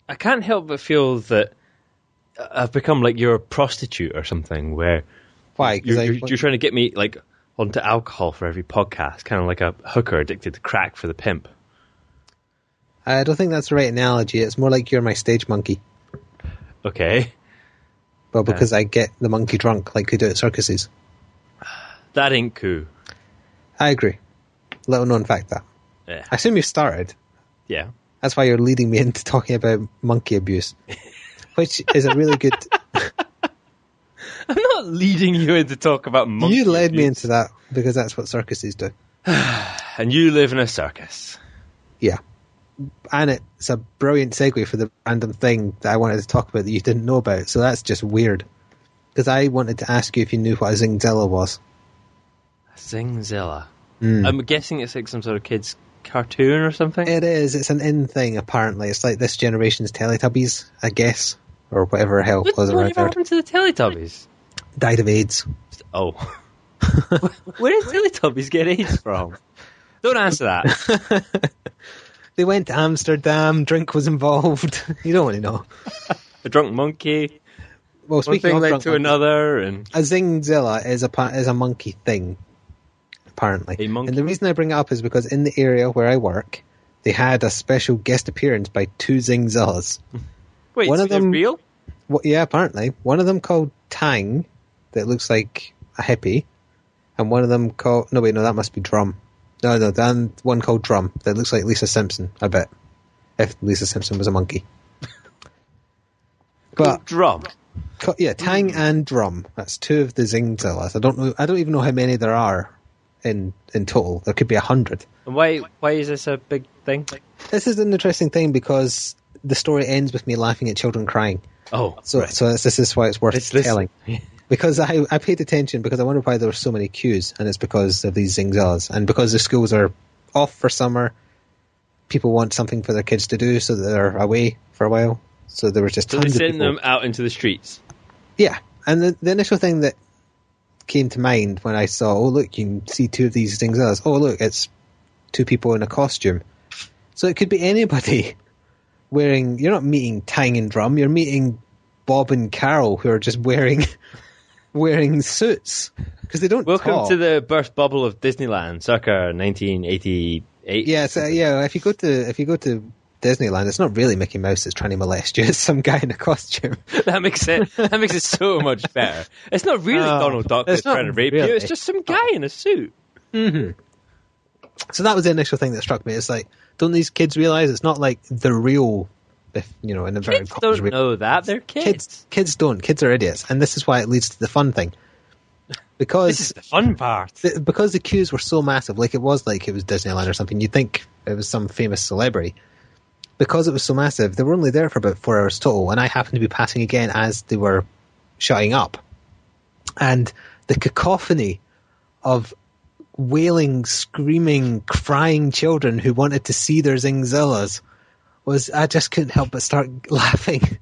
I can't help but feel that I've become like you're a prostitute or something, where Why? You're trying to get me like onto alcohol for every podcast, kind of like a hooker addicted to crack for the pimp. I don't think that's the right analogy. It's more like you're my stage monkey. Okay. Well, because I get the monkey drunk like they do at circuses. That ain't cool. I agree. Little known fact that. Yeah. I assume you've started. Yeah. That's why you're leading me into talking about monkey abuse, which is a really good... I'm not leading you into talk about monkey You led abuse. me into that because that's what circuses do. And you live in a circus. Yeah. And it's a brilliant segue for the random thing that I wanted to talk about that you didn't know about, so that's just weird. Because I wanted to ask you if you knew what a Zingzilla was. Zingzilla. I'm guessing it's like some sort of kid's cartoon or something? It is. It's an in thing, apparently. It's like this generation's Teletubbies, I guess. Or whatever the hell was around What happened to the Teletubbies? Died of AIDS. Oh. Where did Teletubbies get AIDS from? Don't answer that. They went to Amsterdam, drink was involved. You don't want to know. A drunk monkey. Well, One speaking thing of led drunk to monkey, another. And a Zingzilla is a monkey thing, apparently. A monkey? And the reason I bring it up is because in the area where I work, they had a special guest appearance by 2 Zingzillas. Wait, One so of them- they're real? Well, yeah, apparently. One of them called Tang, that looks like a hippie, and one of them called... No, wait, no, that must be Drum. No, then one called Drum, that looks like Lisa Simpson, I bet. If Lisa Simpson was a monkey. But Drum. yeah, Tang and Drum. That's 2 of the Zingzillas. I don't even know how many there are in total. There could be 100. And why is this a big thing? This is an interesting thing because the story ends with me laughing at children crying. Oh, So right. this is why it's worth Let's listen. telling. Because I paid attention because I wondered why there were so many queues, and it's because of these Zingzillas. And because the schools are off for summer, people want something for their kids to do, so they're away for a while. So there was just So they tons of send people. them out into the streets. Yeah, and the initial thing that came to mind when I saw, oh look, you can see 2 of these Zingzillas. Oh look, it's 2 people in a costume. So it could be anybody wearing... You're not meeting Tang and Drum, you're meeting Bob and Carol, who are just wearing suits because they don't Welcome talk. to the burst bubble of Disneyland, circa 1988. Yeah, so, yeah. If you go to Disneyland, it's not really Mickey Mouse that's trying to molest you. It's some guy in a costume. That makes it so much better. It's not really Donald Duck that's it's not trying to rape really. you. It's just some guy in a suit. So that was the initial thing that struck me. It's like, don't these kids realize it's not like the real, if in inverted Kids commas, don't real. know that. They're kids. Kids don't. Kids are idiots, and this is why it leads to the fun thing. Because This is the fun part. because the queues were so massive, like it was Disneyland or something, you'd think it was some famous celebrity. Because it was so massive, they were only there for about 4 hours total, and I happened to be passing again as they were shutting up. And the cacophony of wailing, screaming, crying children who wanted to see their Zingzillas I just couldn't help but start laughing.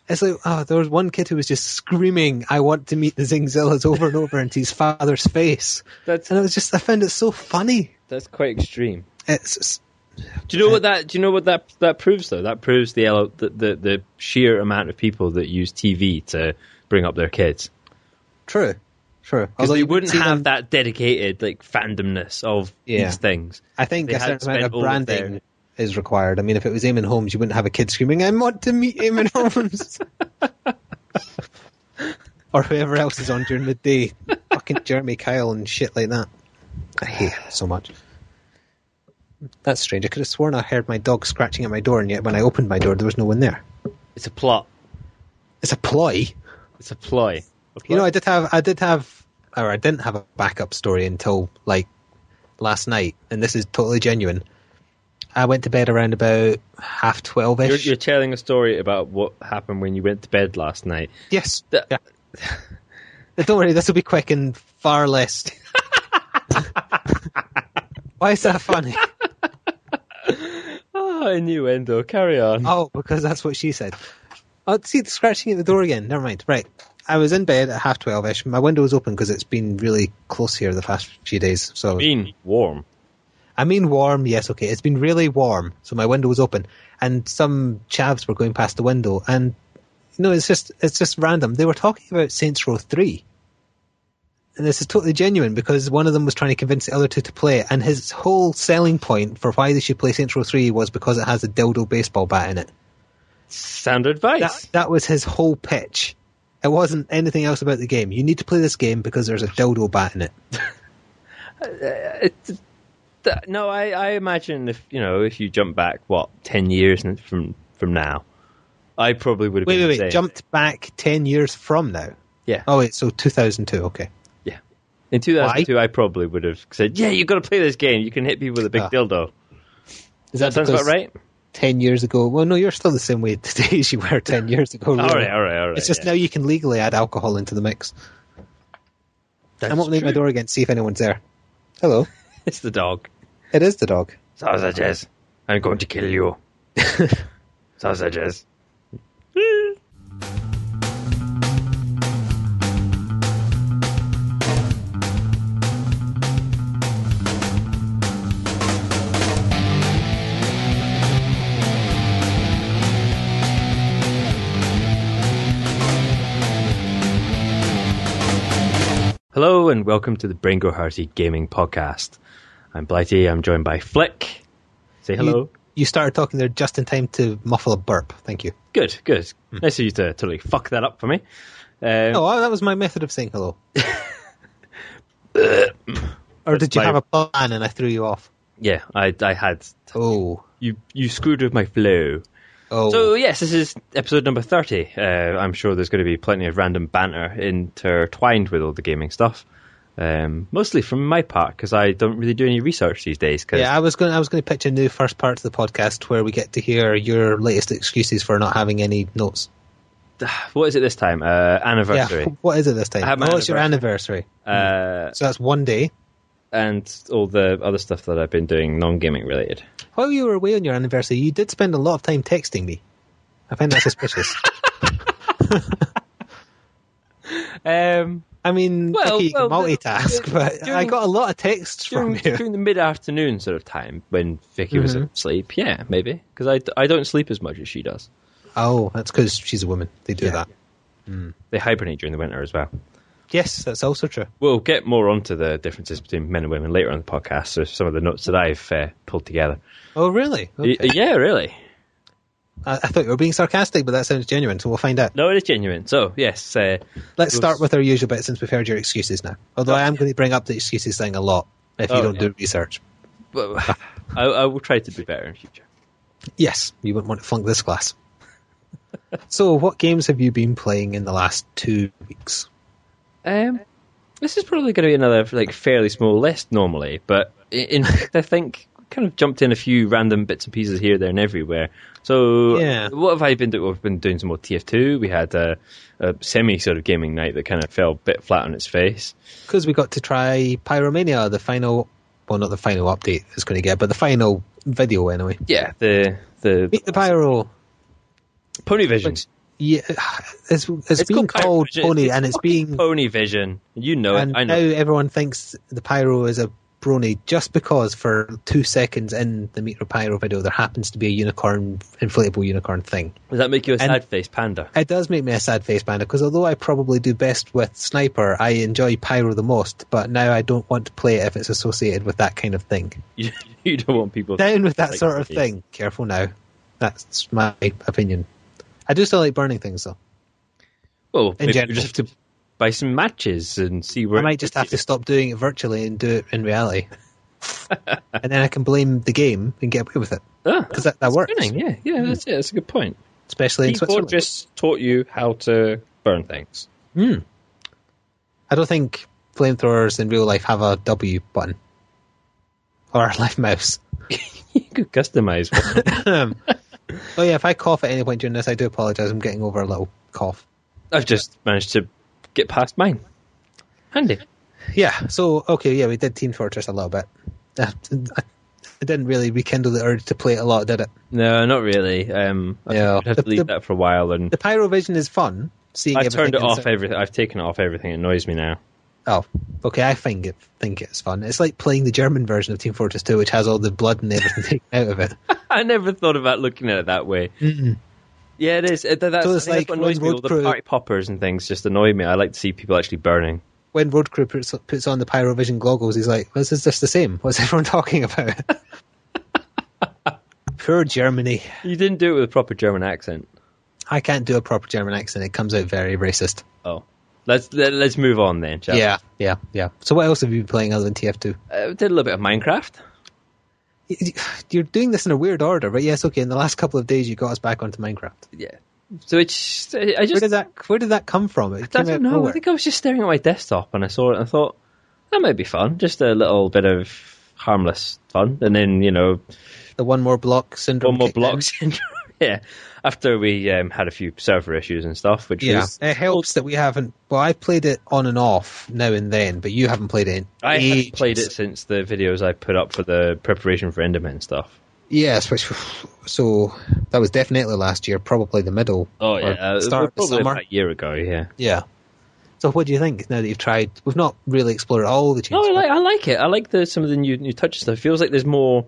It's like, there was one kid who was just screaming, I want to meet the Zingzillas over and over into his father's face. And I found it so funny. That's quite extreme. It's... Do you know what that proves though? That proves the sheer amount of people that use TV to bring up their kids. True. Because they wouldn't have that dedicated fandomness of these things. I think They a had certain amount of spent all of their- branding is required. I mean, if it was Eamon Holmes, you wouldn't have a kid screaming, I want to meet Eamon Holmes. Or whoever else is on during the day. Fucking Jeremy Kyle and shit like that. I hate it so much. That's strange. I could have sworn I heard my dog scratching at my door, and yet when I opened my door, there was no one there. It's a plot. It's a ploy. It's a ploy. I didn't have a backup story until last night, and this is totally genuine. I went to bed around about 12:30ish. You're telling a story about what happened when you went to bed last night. Yes. Yeah. Don't worry, this will be quick and far less. Why is that funny? Innuendo. Carry on. Oh, because that's what she said. Oh, see, the scratching at the door again. Never mind. Right. I was in bed at 12:30ish. My window was open because it's been really close here the past few days. So Been warm. I mean warm, yes, okay. It's been really warm, so my window was open, and some chavs were going past the window, and it's just random. They were talking about Saints Row 3. And this is totally genuine because one of them was trying to convince the other two to play it, and his whole selling point for why they should play Saints Row 3 was because it has a dildo baseball bat in it. Sound advice. That was his whole pitch. It wasn't anything else about the game. You need to play this game because there's a dildo bat in it. No, I imagine if you jump back 10 years from now, I probably would have been Wait, jumped back 10 years from now? Yeah. Oh wait, so 2002, okay. Yeah. In 2002 Why? I probably would have said, yeah, you've got to play this game. You can hit people with a big dildo. Is that sounds about right? 10 years ago. Well, no, you're still the same way today as you were 10 years ago. Really. All right. It's just now you can legally add alcohol into the mix. I'm opening my door again to see if anyone's there. Hello. It's the dog. It is the dog. Sausages. I'm going to kill you. Sausages. Hello and welcome to the Brain Go Hurty Gaming Podcast. I'm Blighty, I'm joined by Flick. Say hello. You started talking there just in time to muffle a burp. Thank you. Good. Nice of you to totally fuck that up for me. No, that was my method of saying hello. Or did you have a plan and I threw you off? Yeah, I had. Oh. You screwed with my flow. Oh. So yes, this is episode number 30. I'm sure there's going to be plenty of random banter intertwined with all the gaming stuff. Mostly from my part because I don't really do any research these days. Yeah, I was going to pitch a new first part to the podcast where we get to hear your latest excuses for not having any notes. What is it this time? Anniversary. Yeah, what is it this time? It's your anniversary. So that's one day. And all the other stuff that I've been doing non-gaming related. While you were away on your anniversary, you did spend a lot of time texting me. I find that suspicious. I mean, you can multitask, but I got a lot of texts from you. During the mid-afternoon sort of time when Vicky was asleep, yeah, maybe. Because I don't sleep as much as she does. Oh, that's because she's a woman. They do that. They hibernate during the winter as well. Yes, that's also true. We'll get more onto the differences between men and women later on the podcast, so some of the notes that I've pulled together. Oh, really? Okay. Yeah, really. I thought you were being sarcastic, but that sounds genuine, so we'll find out. No, it is genuine. So, yes. Let's start with our usual bit since we've heard your excuses now. Although I am going to bring up the excuses thing a lot if you don't do research. Well, I will try to be better in future. Yes, you wouldn't want to flunk this class. So, what games have you been playing in the last 2 weeks? This is probably going to be another fairly small list normally, but in fact I think kind of jumped in a few random bits and pieces here, there and everywhere. So what have I been doing? We've been doing some more TF2. We had a semi sort of gaming night that kind of fell a bit flat on its face. Because we got to try Pyromania, the final, well not the final update it's going to get, but the final video anyway. Yeah, the Meet the Pyro. Pony Vision. Yeah, it's being called Pony, and it's being Pony Vision. You know and it. I know. Now everyone thinks the Pyro is a brony just because for 2 seconds in the Meet the Pyro video there happens to be a unicorn, inflatable unicorn thing. Does that make you a sad-faced panda? It does make me a sad-faced panda because although I probably do best with Sniper, I enjoy Pyro the most. But now I don't want to play it if it's associated with that kind of thing. You don't want people down with that sort of thing. Careful now. That's my opinion. I do still like burning things, though. Well, maybe you just have to buy some matches and see where... I might just have to stop doing it virtually and do it in reality. And then I can blame the game and get away with it. Because that works. Burning, yeah, that's a good point. Especially in Switzerland. People just taught you how to burn things. I don't think flamethrowers in real life have a W button. Or a left mouse. You could customize one. Oh yeah, if I cough at any point during this, I do apologise. I'm getting over a little cough. I've just managed to get past mine. Handy. Yeah, so, okay, yeah, we did Team Fortress a little bit. It didn't really rekindle the urge to play it a lot, did it? No, not really. I'd have to leave that for a while. And the Pyrovision is fun. I've turned it off everything. I've taken it off everything. It annoys me now. Oh, okay. I think it's fun. It's like playing the German version of Team Fortress 2, which has all the blood and everything taken out of it. I never thought about looking at it that way. Mm-mm. Yeah, it is. That's what annoys me. All the party poppers and things just annoy me. I like to see people actually burning. When Road Crew puts on the Pyrovision goggles, he's like, "This is just the same. What's everyone talking about?" Poor Germany. You didn't do it with a proper German accent. I can't do a proper German accent. It comes out very racist. Oh. Let's move on then, shall we? Yeah. So what else have you been playing other than TF2? I did a little bit of Minecraft. You're doing this in a weird order, but yes, okay. In the last couple of days, you got us back onto Minecraft. Yeah. So where did that come from? I don't know. I think I was just staring at my desktop and I saw it and I thought, that might be fun. Just a little bit of harmless fun. And then, the one more block syndrome. Yeah. After we had a few server issues and stuff, which was... It helps that we haven't... Well, I've played it on and off now and then, but you haven't played it in I ages. haven't played it since the videos I put up for the preparation for Enderman stuff. Yes, so that was definitely last year, probably the middle. Oh, yeah. Start of the summer. About a year ago, yeah. Yeah. So what do you think now that you've tried? We've not really explored all the changes. No, I like it. I like some of the new touch stuff. It feels like there's more...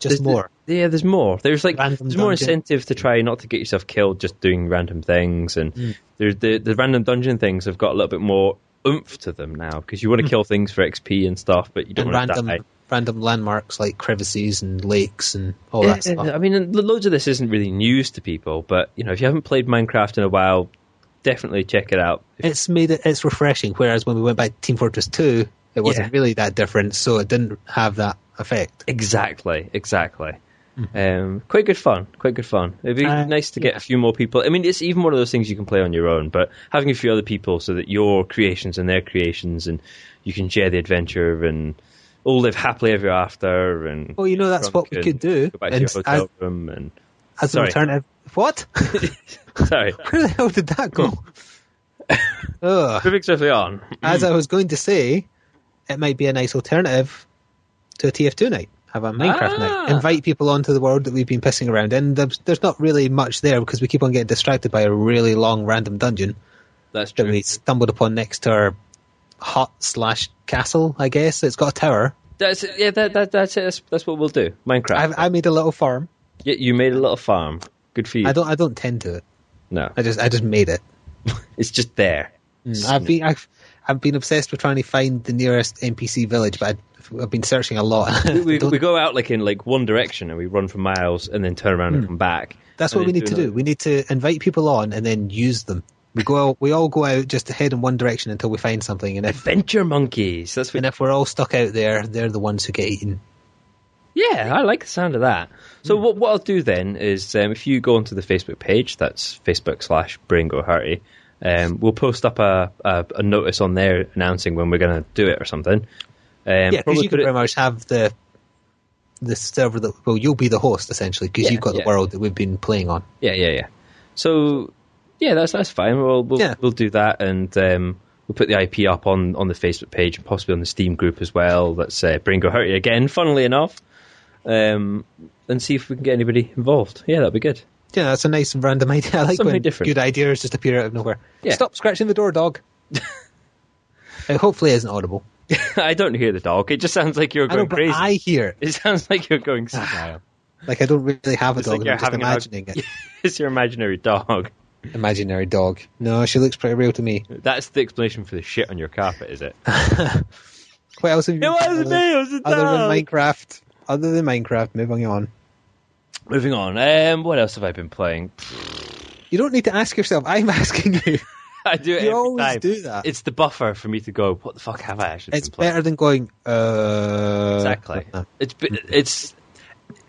There's more. There's more. There's more dungeon. incentive to try not to get yourself killed just doing random things, and there's the random dungeon things have got a little bit more oomph to them now because you want to kill things for XP and stuff, but you don't want to die. Random landmarks like crevices and lakes and all that stuff. I mean, loads of this isn't really news to people, but if you haven't played Minecraft in a while, definitely check it out. It's refreshing. Whereas when we went back to Team Fortress 2, it wasn't really that different, so it didn't have that effect. Exactly. Quite good fun. It'd be nice to get a few more people. I mean, it's even one of those things you can play on your own, but having a few other people so that your creations and their creations, and you can share the adventure and all live happily ever after. And well, that's what we could do. Go back to your hotel room and as an alternative. What? Sorry. Where the hell did that go? Moving swiftly on. As I was going to say, it might be a nice alternative to a TF2 night. Have a Minecraft night. Invite people onto the world that we've been pissing around in. There's not really much there because we keep on getting distracted by a really long random dungeon. That's true. That we stumbled upon next to our hut/castle, I guess. It's got a tower. That's it. Yeah, that's it. That's what we'll do. Minecraft. I made a little farm. Yeah, you made a little farm. Good for you. I don't tend to it. No. I just made it. It's just there. I've been obsessed with trying to find the nearest NPC village, but I've been searching a lot. we go out in one direction and we run for miles and then turn around and come back. That's what we need to do. We need to invite people on and then use them. We all go out just to head in one direction until we find something. And adventure monkeys. And if we're all stuck out there, they're the ones who get eaten. Yeah, I like the sound of that. So what I'll do then is if you go onto the Facebook page, that's Facebook.com/BrainGoHurty, we'll post up a notice on there announcing when we're going to do it or something. Because you can pretty much have the server you'll be the host essentially because you've got the world that we've been playing on. Yeah. So that's fine. We'll do that, and we'll put the IP up on the Facebook page and possibly on the Steam group as well. That's Brain Go Hurty again, funnily enough, and see if we can get anybody involved. Yeah, that'd be good. Yeah, that's a nice random idea. I like something when different. Good ideas just appear out of nowhere. Yeah. Stop scratching the door, dog. It hopefully isn't audible. I don't hear the dog. It just sounds like you're going crazy. I hear it. It sounds like you're going senile. Like I don't really have a dog. Like I'm just imagining it. It's your imaginary dog. Imaginary dog. No, she looks pretty real to me. That's the explanation for the shit on your carpet, is it? What else have you? It wasn't me. It was a dog. Other than Minecraft, moving on. What else have I been playing? You don't need to ask yourself. I'm asking you. I do it you every always time. Do that. It's the buffer for me to go, what the fuck have I actually It's been playing? better than going, Exactly.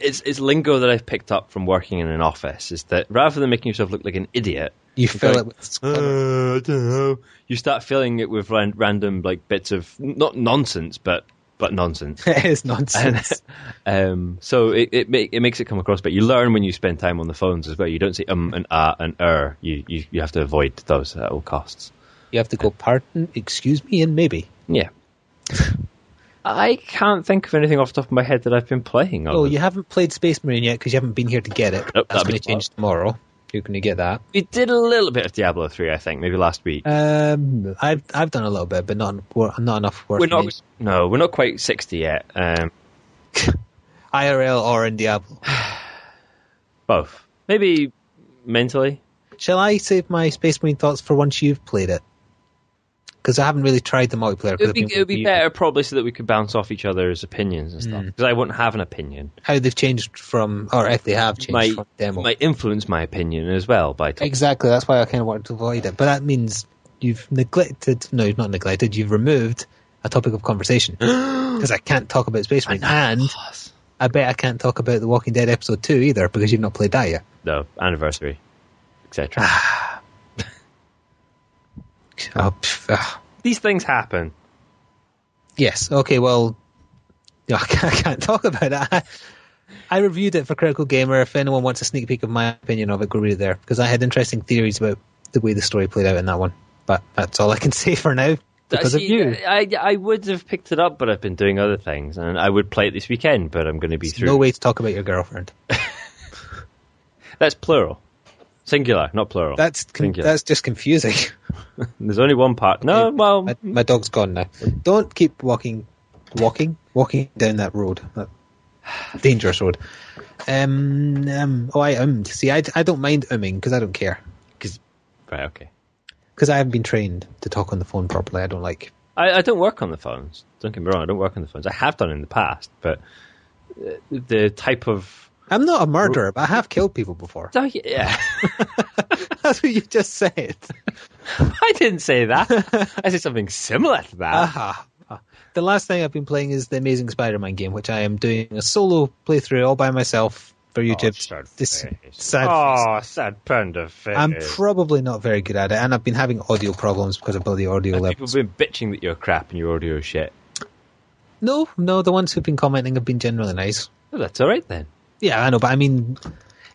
It's lingo that I've picked up from working in an office, is that rather than making yourself look like an idiot, you fill it with... I don't know. You start filling it with random bits of, not nonsense, but nonsense. It is nonsense. So it makes it come across, but you learn when you spend time on the phones as well. You don't say and and You have to avoid those at all costs. You have to go, pardon, excuse me, and maybe. Yeah. I can't think of anything off the top of my head that I've been playing. Oh, you haven't played Space Marine yet because you haven't been here to get it. Nope, that's going to change tomorrow. you're going to get that. We did a little bit of Diablo 3, I think, maybe last week. I've done a little bit, but not enough worth. We're not quite 60 yet. IRL or in Diablo? Both. Maybe mentally. Shall I save my Space Marine thoughts for once you've played it? Because I haven't really tried the multiplayer. It would be better probably so that we could bounce off each other's opinions and stuff. Because I wouldn't have an opinion. How they've changed from, or if they have changed from demo. Might influence my opinion as well. Exactly, that's why I kind of wanted to avoid it. But that means you've you've removed a topic of conversation. Because I can't talk about Space Marine. And I bet I can't talk about The Walking Dead episode 2 either, because you've not played that yet. No, anniversary, etc. These things happen. Yes. Okay. Well, I can't talk about it. I reviewed it for Critical Gamer. If anyone wants a sneak peek of my opinion of it, go read it there, because I had interesting theories about the way the story played out in that one. But that's all I can say for now because of you. I would have picked it up, but I've been doing other things, and I would play it this weekend. But I'm going to be through. No way to talk about your girlfriend. That's plural. Singular, not plural. That's just confusing. There's only one part. No, well... My dog's gone now. Don't keep walking down that road. That dangerous road. I ummed. See, I don't mind umming because I don't care. Right, okay. Because I haven't been trained to talk on the phone properly. I don't like... I don't work on the phones. Don't get me wrong, I don't work on the phones. I have done in the past, but the type of... I'm not a murderer, but I have killed people before. Oh, yeah. That's what you just said. I didn't say that. I said something similar to that. The last thing I've been playing is the Amazing Spider-Man game, which I am doing a solo playthrough all by myself for YouTube. Sad panda face. I'm probably not very good at it, and I've been having audio problems because of bloody audio levels. People have been bitching that you're crap and your audio is shit. No, the ones who've been commenting have been generally nice. Oh, that's all right then. Yeah, I know, but I mean,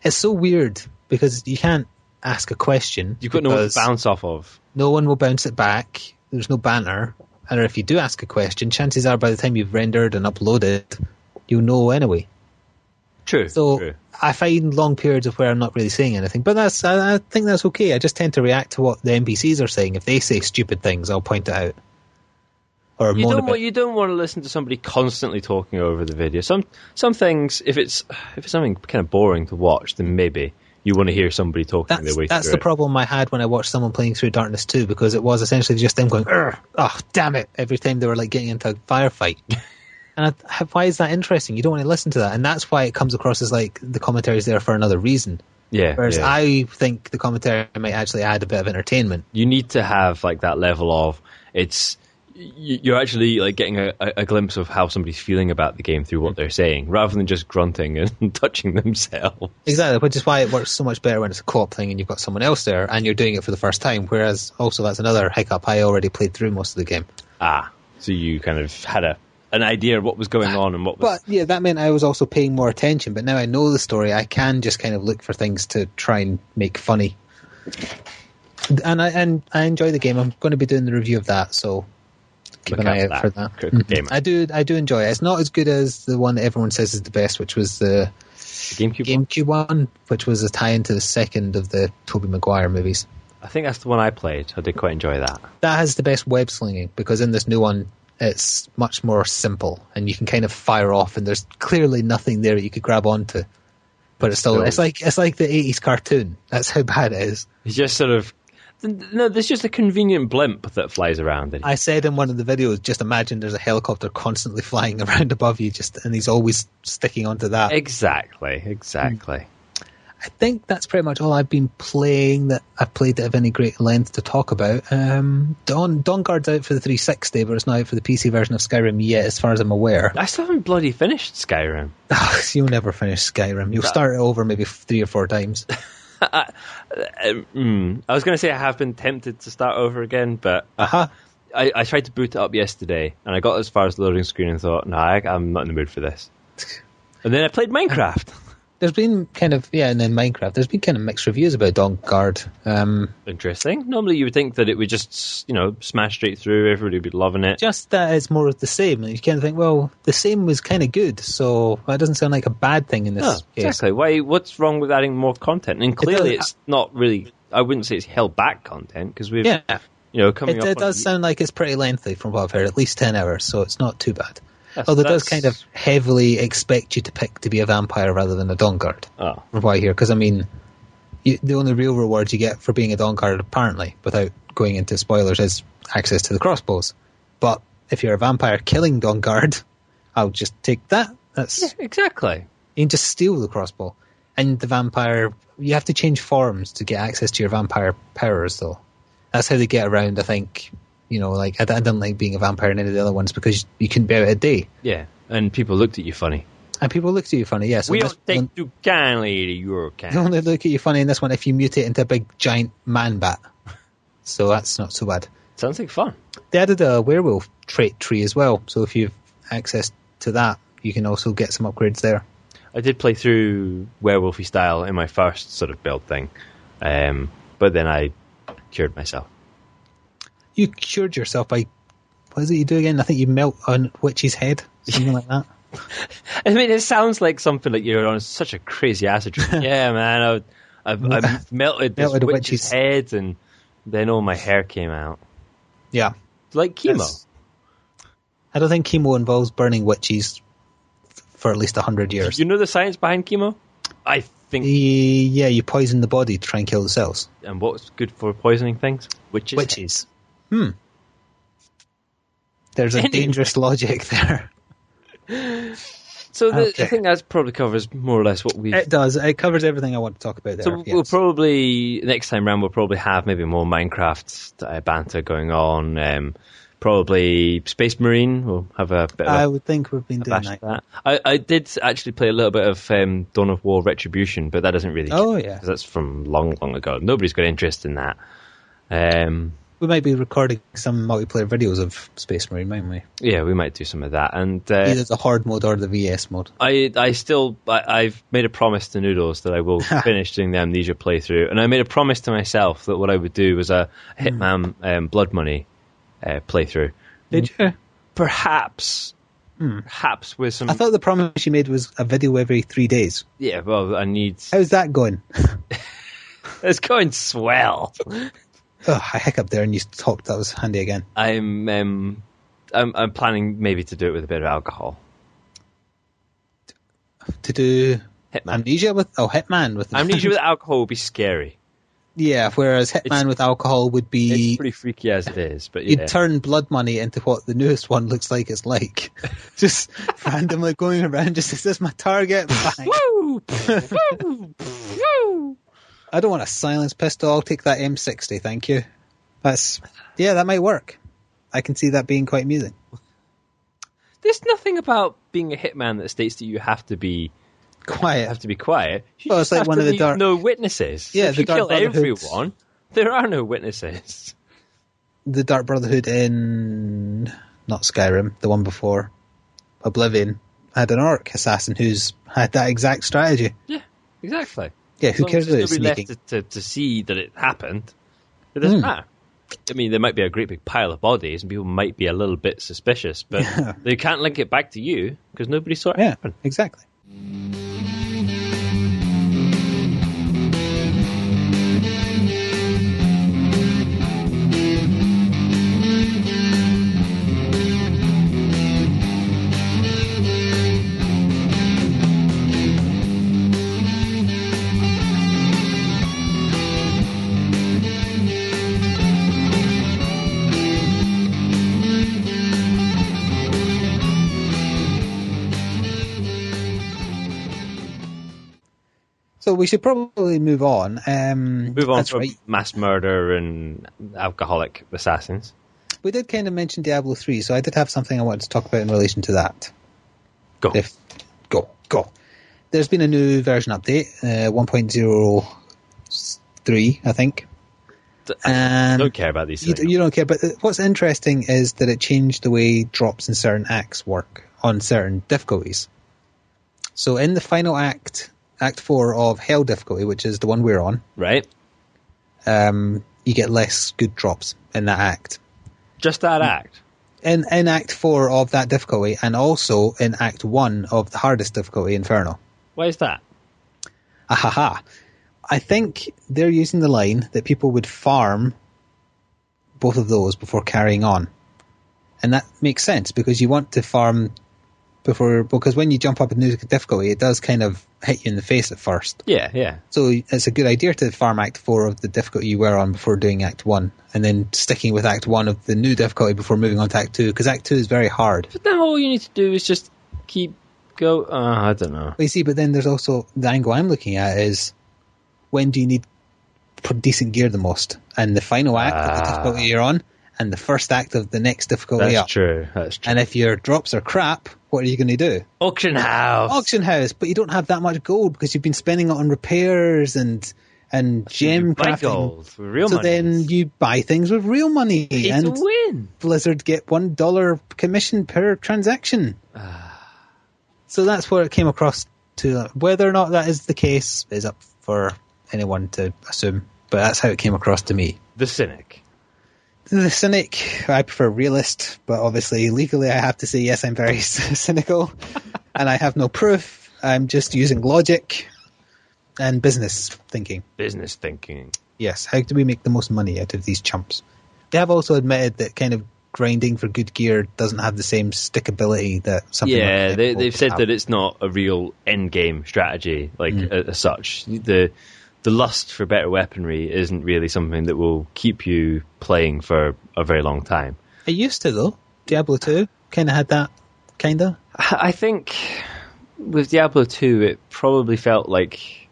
it's so weird because you can't ask a question. You've got no one to bounce off of. No one will bounce it back. There's no banter. And if you do ask a question, chances are by the time you've rendered and uploaded, you'll know anyway. True. So I find long periods of where I'm not really saying anything, but I think that's okay. I just tend to react to what the NPCs are saying. If they say stupid things, I'll point it out. You don't want to listen to somebody constantly talking over the video. Some things, if it's something kind of boring to watch, then maybe you want to hear somebody talking their way through it. That's the problem I had when I watched someone playing through Darkness 2, because it was essentially just them going, oh, damn it, every time they were like getting into a firefight. And why is that interesting? You don't want to listen to that. And that's why it comes across as like the commentary is there for another reason. Yeah. Whereas I think the commentary might actually add a bit of entertainment. You need to have like that level of you're actually like getting a glimpse of how somebody's feeling about the game through what they're saying, rather than just grunting and touching themselves. Exactly, which is why it works so much better when it's a co-op thing and you've got someone else there and you're doing it for the first time, whereas also that's another hiccup. I already played through most of the game. So you kind of had an idea of what was going on and what was... But yeah, that meant I was also paying more attention, but now I know the story, I can just kind of look for things to try and make funny. And I enjoy the game. I'm going to be doing the review of that, so... Keep an eye out for that. I do enjoy it. It's not as good as the one that everyone says is the best, which was the GameCube one, which was a tie-in to the second of the Tobey Maguire movies. I think that's the one I played. I did quite enjoy that. That has the best web slinging, because in this new one, it's much more simple, and you can kind of fire off, and there's clearly nothing there that you could grab onto. But it's still, it's like the 80s cartoon. That's how bad it is. It's just sort of... No, there's just a convenient blimp that flies around. I said in one of the videos, just imagine there's a helicopter constantly flying around above you, and he's always sticking onto that. Exactly. I think that's pretty much all I've been playing that I've played at any great length to talk about. Dawnguard's out for the 360, but it's not out for the PC version of Skyrim yet, as far as I'm aware. I still haven't bloody finished Skyrim. You'll never finish Skyrim. You'll start it over maybe 3 or 4 times. I was going to say I have been tempted to start over again, but I tried to boot it up yesterday, and I got as far as the loading screen and thought, no, I'm not in the mood for this. And then I played Minecraft. There's been kind of, and in Minecraft, there's been kind of mixed reviews about Dawnguard. Interesting. Normally you would think that it would just, smash straight through, everybody would be loving it. Just that it's more of the same. And you kind of think, well, the same was kind of good, so that doesn't sound like a bad thing in this case. Exactly. What's wrong with adding more content? And clearly it's not really, I wouldn't say it's held back content, because we've, coming up. It does sound like it's pretty lengthy from what I've heard, at least 10 hours, so it's not too bad. Although it does kind of heavily expect you to pick to be a vampire rather than a Dawnguard. Oh. From what I hear, because the only real reward you get for being a Dawnguard, apparently, without going into spoilers, is access to the crossbows. But if you're a vampire killing Dawnguard, I'll just take that. Exactly. You can just steal the crossbow. And the vampire, you have to change forms to get access to your vampire powers, though. That's how they get around, I think. I didn't like being a vampire in any of the other ones because you couldn't be out a day. Yeah, and people looked at you funny. So we don't take too kindly to your kind. They only look at you funny in this one if you mutate into a big giant man bat. So that's not so bad. Sounds like fun. They added a werewolf trait tree as well, so if you have access to that, you can also get some upgrades there. I did play through werewolfy style in my first sort of build thing, but then I cured myself. You cured yourself by, what is it you do again? I think you melt a witch's head, something like that. I mean, it sounds like something like you're on such a crazy acid trip. Yeah, man, I melted this witch's head, and then all my hair came out. Yeah. Like chemo. I don't think chemo involves burning witches for at least 100 years. You know the science behind chemo? I think... Yeah, you poison the body to try and kill the cells. And what's good for poisoning things? Witches. There's a dangerous logic there. So I think that probably covers more or less what we... It does. It covers everything I want to talk about there. So we'll probably, next time round, we'll probably have maybe more Minecraft banter going on. Probably Space Marine. We'll have a bit of I would think we've been doing that. I did actually play a little bit of Dawn of War Retribution, but that doesn't really... Oh, yeah. Because that's from long, long ago. Nobody's got interest in that. We might be recording some multiplayer videos of Space Marine, mightn't we? Yeah, we might do some of that. And either the Horde mode or the VS mode. I've made a promise to Noodles that I will finish doing the Amnesia playthrough, and I made a promise to myself that what I would do was a Hitman Blood Money playthrough. Did you? Perhaps with some... I thought the promise you made was a video every 3 days. Yeah, well, I need... How's that going? It's going swell. Oh, I hiccuped there and you talked. That was handy again. I'm planning maybe to do it with a bit of alcohol. To do Hitman. Amnesia with... Oh, Hitman with... Amnesia with alcohol would be scary. Yeah, whereas Hitman with alcohol would be... It's pretty freaky as it is, but yeah. You'd turn Blood Money into what the newest one looks like it's like. Just randomly going around, just, is this my target? Bang. Woo! Woo! Woo! I don't want a silenced pistol. I'll take that M60, thank you. That might work. I can see that being quite amusing. There's nothing about being a hitman that states that you have to be quiet. You it's like one of the dark... No witnesses. Yeah, if you kill everyone, there are no witnesses. The Dark Brotherhood in not Skyrim, the one before Oblivion, had an orc assassin who's had that exact strategy. Yeah, exactly. Yeah, who cares about sneaking? Left to see that it happened. It doesn't matter. I mean, there might be a great big pile of bodies, and people might be a little bit suspicious, but they can't link it back to you because nobody saw it happen. Exactly. So we should probably move on. From mass murder and alcoholic assassins. We did kind of mention Diablo 3, so I did have something I wanted to talk about in relation to that. Go. There's been a new version update, 1.03, I think. I don't care about these things. You don't care, but what's interesting is that it changed the way drops in certain acts work on certain difficulties. So in the final act Act 4 of Hell difficulty, which is the one we're on, right, you get less good drops in that act. Just that act? In Act 4 of that difficulty, and also in Act 1 of the hardest difficulty, Inferno. Why is that? Ahaha. I think they're using the line that people would farm both of those before carrying on. And that makes sense, because you want to farm before, because when you jump up a new difficulty, it does kind of hit you in the face at first. Yeah. So it's a good idea to farm Act 4 of the difficulty you were on before doing Act 1, and then sticking with Act 1 of the new difficulty before moving on to Act 2, because Act 2 is very hard. But then all you need to do is just keep go. I don't know. Well, you see, but then there's also the angle I'm looking at is, when do you need decent gear the most? And the final act of the difficulty you're on, and the first act of the next difficulty up. That's true. And if your drops are crap, what are you going to do? Auction house, but you don't have that much gold because you've been spending it on repairs and gem crafting. Gold for real so money. then you buy things with real money, It's a win. Blizzard get $1 commission per transaction. So that's where it came across to. Whether or not that is the case is up for anyone to assume, but that's how it came across to me. The cynic. The cynic, I prefer realist, but obviously legally I have to say yes, I'm very cynical, and I have no proof. I'm just using logic and business thinking. Business thinking. Yes, how do we make the most money out of these chumps? They have also admitted that kind of grinding for good gear doesn't have the same stickability that something like that. They've said that it's not a real end game strategy, as such. The lust for better weaponry isn't really something that will keep you playing for a very long time. It used to, though. Diablo 2 kind of had that, kind of. I think with Diablo 2, it probably felt like,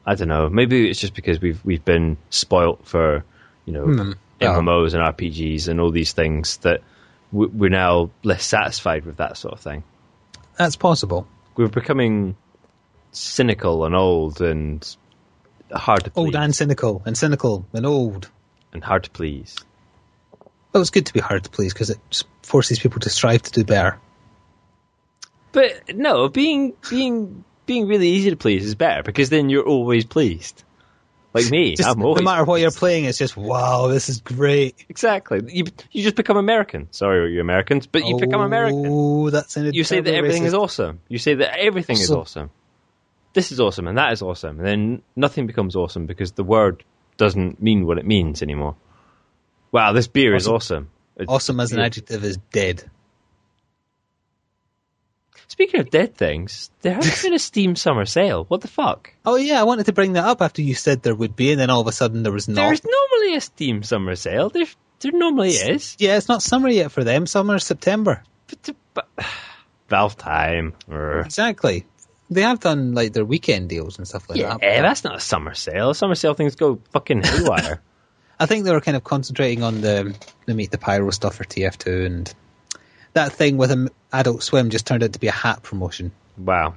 I don't know, maybe it's just because we've been spoilt for, MMOs and RPGs and all these things that we're now less satisfied with that sort of thing. That's possible. We're becoming cynical and old and hard to please. Old and cynical and old. And hard to please. Well, it's good to be hard to please because it just forces people to strive to do better. But no, being really easy to please is better, because then you're always pleased. Like me, I'm always. No matter what you're playing, it's just, wow, this is great. Exactly. You just become American. Sorry, you're Americans, but you become American. Oh, that sounded You say that everything racist. is awesome. You say that everything is awesome. This is awesome, and that is awesome. And then nothing becomes awesome because the word doesn't mean what it means anymore. Wow, this beer is awesome. Awesome as an adjective is dead. Speaking of dead things, there has been a Steam summer sale. What the fuck? Oh yeah, I wanted to bring that up after you said there would be, and then all of a sudden there was not. There's normally a Steam summer sale. There normally is. Yeah, it's not summer yet for them. Summer's September. But Valve time. Exactly. They have done like their weekend deals and stuff like that. Yeah, that's not a summer sale. Summer sale things go fucking haywire. I think they were kind of concentrating on the Meet the Pyros stuff for TF2, and that thing with Adult Swim just turned out to be a hat promotion. Wow.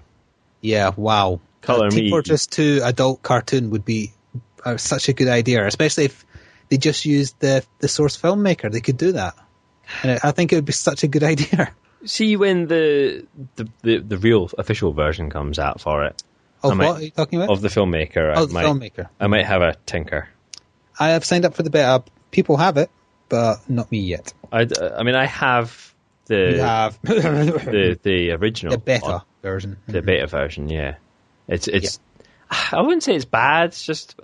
Yeah, wow. Colour Team me. Fortress 2 adult cartoon would be such a good idea, especially if they just used the source filmmaker. They could do that. And I think it would be such a good idea. See when the real official version comes out for it. Of what are you talking about? Of the filmmaker. Filmmaker. I might have a tinker. I have signed up for the beta. People have it, but not me yet. I mean, I have the... You have... the original. The beta version. The beta version, yeah. It's. I wouldn't say it's bad, it's just...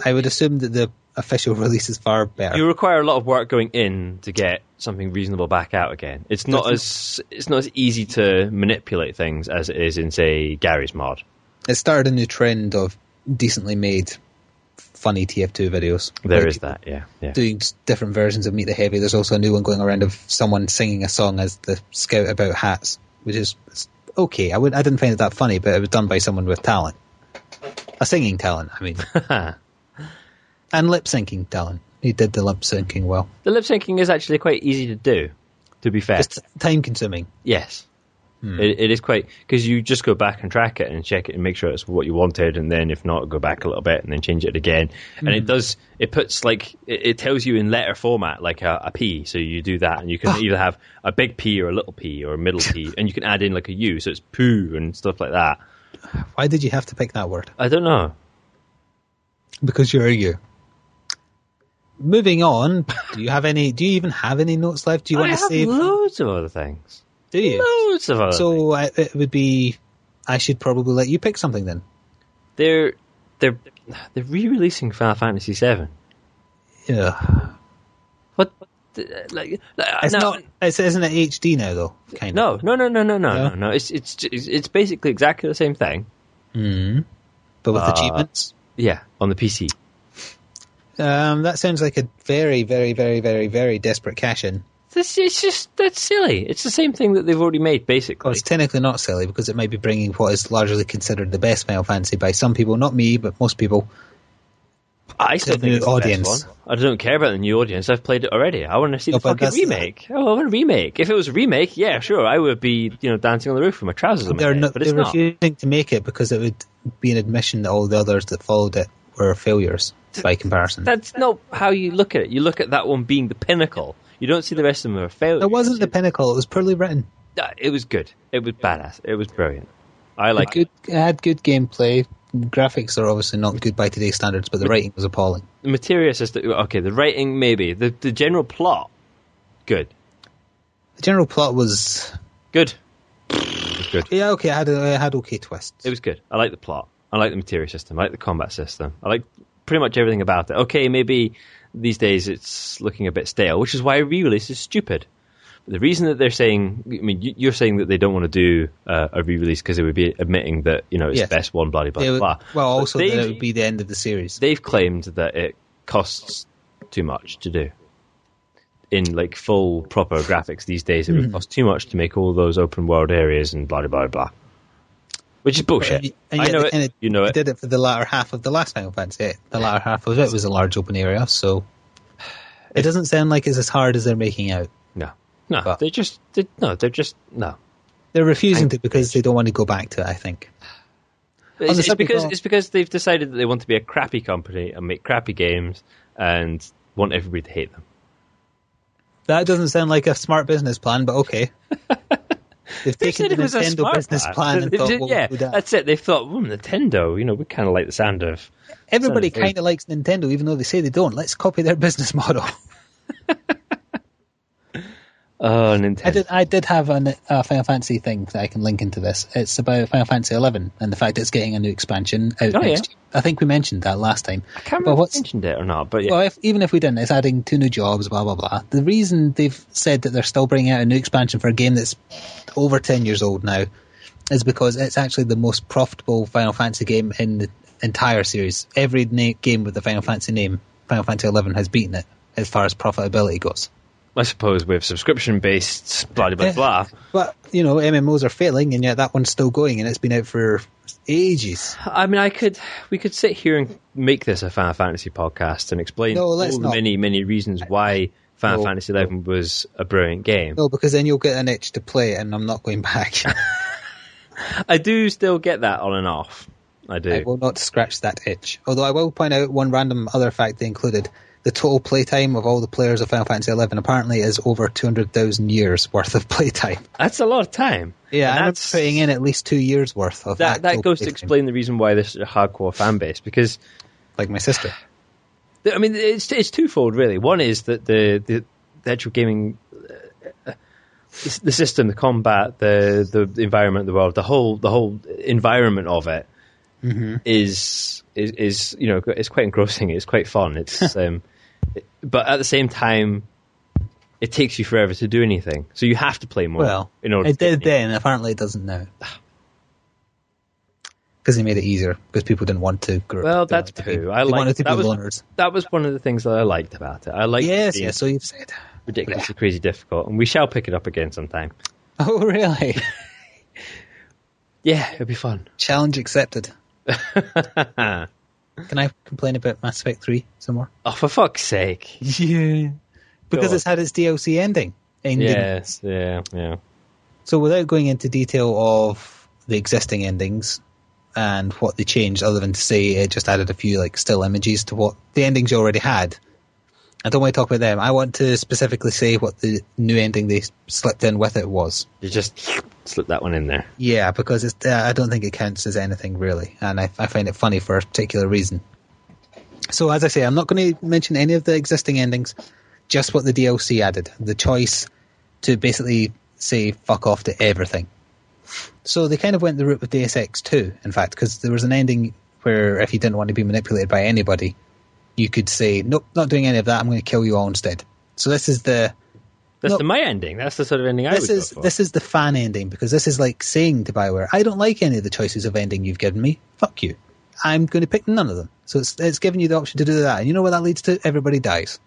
I would assume that the official release is far better. You require a lot of work going in to get something reasonable back out again. It's not as easy to manipulate things as it is in, say, Gary's mod. It started a new trend of decently made, funny TF2 videos. There is that, yeah. Doing different versions of Meet the Heavy. There's also a new one going around of someone singing a song as the scout about hats, which is okay. I didn't find it that funny, but it was done by someone with talent. A singing talent, I mean. And lip-syncing talent. He did the lip-syncing well. The lip-syncing is actually quite easy to do, to be fair. Just time-consuming. Yes. It is quite... Because you just go back and track it and check it and make sure it's what you wanted, and then if not, go back a little bit and then change it again. And it puts like... It tells you in letter format, like a P, so you do that, and you can either have a big P or a little P or a middle P, and you can add in like a U, so it's poo and stuff like that. Why did you have to pick that word? I don't know. Because you're you. Moving on, do you even have any notes left? Do you want to save? Loads of other things. Do you? Loads of other things. So it would be, I should probably let you pick something then. They're re-releasing Final Fantasy VII. Yeah. What? It's not. Isn't it HD now though? Kind of. No. It's basically exactly the same thing. But with achievements. Yeah, on the PC. That sounds like a very, very, very, very, very desperate cash-in. That's silly. It's the same thing that they've already made, basically. Well, it's technically not silly because it might be bringing what is largely considered the best Final Fantasy by some people, not me, but most people. I still think it's the best one. I don't care about the new audience. I've played it already. I want to see the fucking remake. I want a remake. If it was a remake, yeah, sure, I would be, dancing on the roof with my trousers on my head. But it's not. They're refusing to make it because it would be an admission that all the others that followed it were failures by comparison. That's not how you look at it. You look at that one being the pinnacle. You don't see the rest of them as failures. It wasn't the pinnacle. It was poorly written. It was good. It was badass. It was brilliant. I like it. It had good gameplay. Graphics are obviously not good by today's standards, but the writing was appalling. The materia system, okay, the writing maybe. The general plot, good. The general plot was... Good. It was good. Yeah, okay, it had okay twists. It was good. I like the plot. I like the materia system. I like the combat system. I like pretty much everything about it. Okay, maybe these days it's looking a bit stale, which is why a re-release is stupid. The reason that they're saying, I mean, you're saying that they don't want to do a re-release because it would be admitting that, it's the best one, blah, blah, blah. Well, also that it would be the end of the series. They've claimed that it costs too much to do. In, full, proper graphics these days, it would cost too much to make all those open world areas and blah, blah, blah. Which is bullshit. I know it. You know it. They did it for the latter half of the last Final Fantasy. The latter half of it was a large open area, so it doesn't sound like it's as hard as they're making out. No, but they're just no. They're refusing to because they don't want to go back to it, I think. It's because they've decided that they want to be a crappy company and make crappy games and want everybody to hate them. That doesn't sound like a smart business plan, but okay. They've taken the Nintendo business plan and thought, we'll do that. That's it. They've thought, Nintendo, we kind of like the sound of... Everybody kind of likes Nintendo, even though they say they don't. Let's copy their business model. Oh, Nintendo. I did have a Final Fantasy thing that I can link into this. It's about Final Fantasy 11 and the fact it's getting a new expansion out next year. I think we mentioned that last time. I can't remember if we mentioned it or not, but yeah. Well, even if we didn't, it's adding 2 new jobs, blah, blah, blah. The reason they've said that they're still bringing out a new expansion for a game that's over 10 years old now is because it's actually the most profitable Final Fantasy game in the entire series. Every game with the Final Fantasy name, Final Fantasy 11 has beaten it as far as profitability goes. I suppose with subscription-based blah, blah, blah. But, MMOs are failing, and yet that one's still going, and it's been out for ages. I mean, we could sit here and make this a Final Fantasy podcast and explain all the many, many reasons why Final Fantasy 11 was a brilliant game. No, because then you'll get an itch to play it, and I'm not going back. I do still get that on and off. I do. I will not scratch that itch. Although I will point out one random other fact they included. The total playtime of all the players of Final Fantasy XI apparently is over 200,000 years worth of playtime. That's a lot of time. Yeah, and I'm putting in at least 2 years worth of that goes to explain the reason why this is a hardcore fan base, because... Like my sister. I mean, it's twofold, really. One is that the actual gaming... the system, the combat, the environment, the world, the whole environment of it is it's quite engrossing. It's quite fun. It's but at the same time, it takes you forever to do anything. So you have to play more. Well, it did then. Apparently, it doesn't now. Because they made it easier. Because people didn't want to grow up. Well, that's true. That was one of the things that I liked about it. I liked yes, so you've said. Ridiculously crazy difficult, and we shall pick it up again sometime. Oh, really? Yeah, it'll be fun. Challenge accepted. Can I complain about Mass Effect 3 some more? Oh, for fuck's sake. Yeah. Because it's had its DLC ending. Yes, yeah. So without going into detail of the existing endings and what they changed, other than to say it just added a few still images to what the endings you already had, I don't want to talk about them. I want to specifically say what the new ending they slipped in with it was. You just slip that one in there. Yeah, because I don't think it counts as anything really, and I find it funny for a particular reason. So as I say, I'm not going to mention any of the existing endings, just what the DLC added. The choice to basically say fuck off to everything. So they kind of went the route with Deus Ex 2, in fact, because there was an ending where if you didn't want to be manipulated by anybody, you could say, nope, not doing any of that, I'm going to kill you all instead. So this is the... That's my ending. That's the sort of ending I would go for. This is the fan ending, because this is like saying to BioWare, I don't like any of the choices of ending you've given me. Fuck you. I'm going to pick none of them. So it's giving you the option to do that. And you know what that leads to? Everybody dies.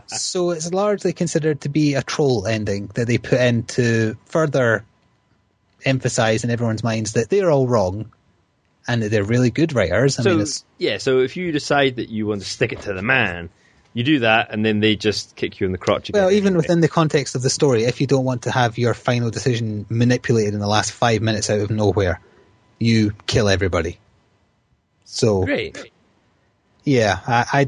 So it's largely considered to be a troll ending that they put in to further emphasize in everyone's minds that they're all wrong and that they're really good writers. So if you decide that you want to stick it to the man, you do that, and then they just kick you in the crotch again. Well, even within the context of the story, if you don't want to have your final decision manipulated in the last 5 minutes out of nowhere, you kill everybody. So great. Yeah, I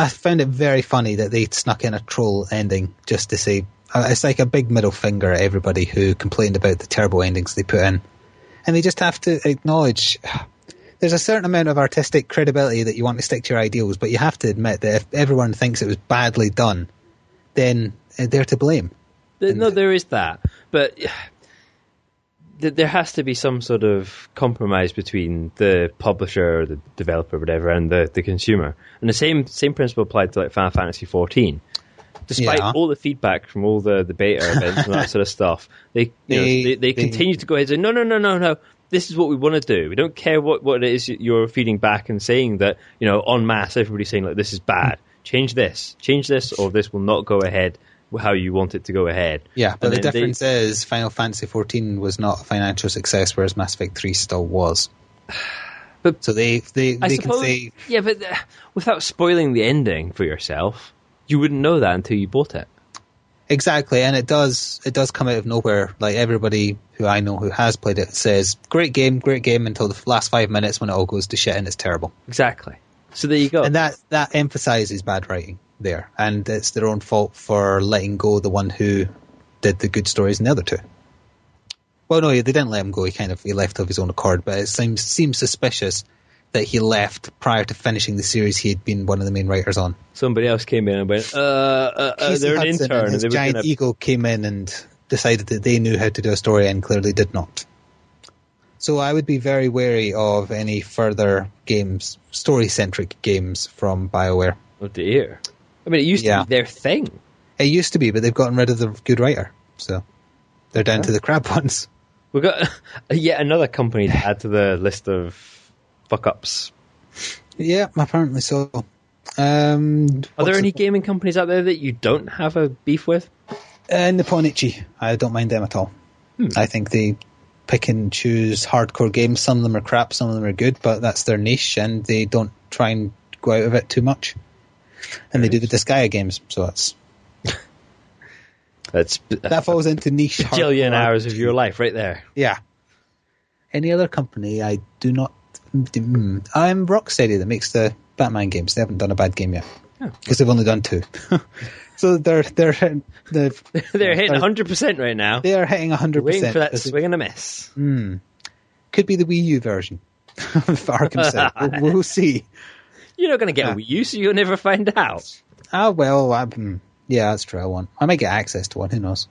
found it very funny that they snuck in a troll ending just to say it's like a big middle finger at everybody who complained about the terrible endings they put in, and they just have to acknowledge there's a certain amount of artistic credibility that you want to stick to your ideals, but you have to admit that if everyone thinks it was badly done, then they're to blame. No, there is that, but there has to be some sort of compromise between the publisher, the developer, whatever, and the consumer. And the same principle applied to like Final Fantasy XIV. Despite all the feedback from all the beta events and that sort of stuff, they continue to go ahead and say, no, this is what we want to do. We don't care what it is you're feeding back and saying that, en masse, everybody's saying, like, this is bad. Change this, or this will not go ahead how you want it to go ahead. Yeah, but the difference is Final Fantasy XIV was not a financial success, whereas Mass Effect 3 still was. But so they can say... Yeah, but without spoiling the ending for yourself, you wouldn't know that until you bought it. Exactly, and it does come out of nowhere. Like, everybody who I know who has played it says, great game, until the last 5 minutes when it all goes to shit and it's terrible. Exactly. So there you go. And that emphasises bad writing there, and it's their own fault for letting go the one who did the good stories in the other two. Well, no, they didn't let him go. He left of his own accord, but it seems suspicious that he left prior to finishing the series he had been one of the main writers on. Somebody else came in and went, they're an intern. And his giant ego came in and decided that they knew how to do a story and clearly did not. So I would be very wary of any further games, story-centric games from BioWare. Oh dear. I mean, it used to be their thing. It used to be, but they've gotten rid of the good writer. So they're down to the crap ones. We've got yet another company to add to the list of fuck-ups. Yeah, apparently so. Are there any gaming companies out there that you don't have a beef with? Nipponichi. I don't mind them at all. I think they pick and choose hardcore games. Some of them are crap, some of them are good, but that's their niche, and they don't try and go out of it too much. And they do the Disgaea games, so that falls into niche. A bajillion hours of your life right there. Yeah. Any other company I do not... I'm Rocksteady that makes the Batman games. They haven't done a bad game yet. Because they've only done 2. So they're hitting 100% right now. They are hitting 100%. Waiting for that swing and a miss. Could be the Wii U version of Arkham City. We'll see. You're not going to get a Wii U, so you'll never find out. Well, yeah, that's true. I might get access to one. Who knows?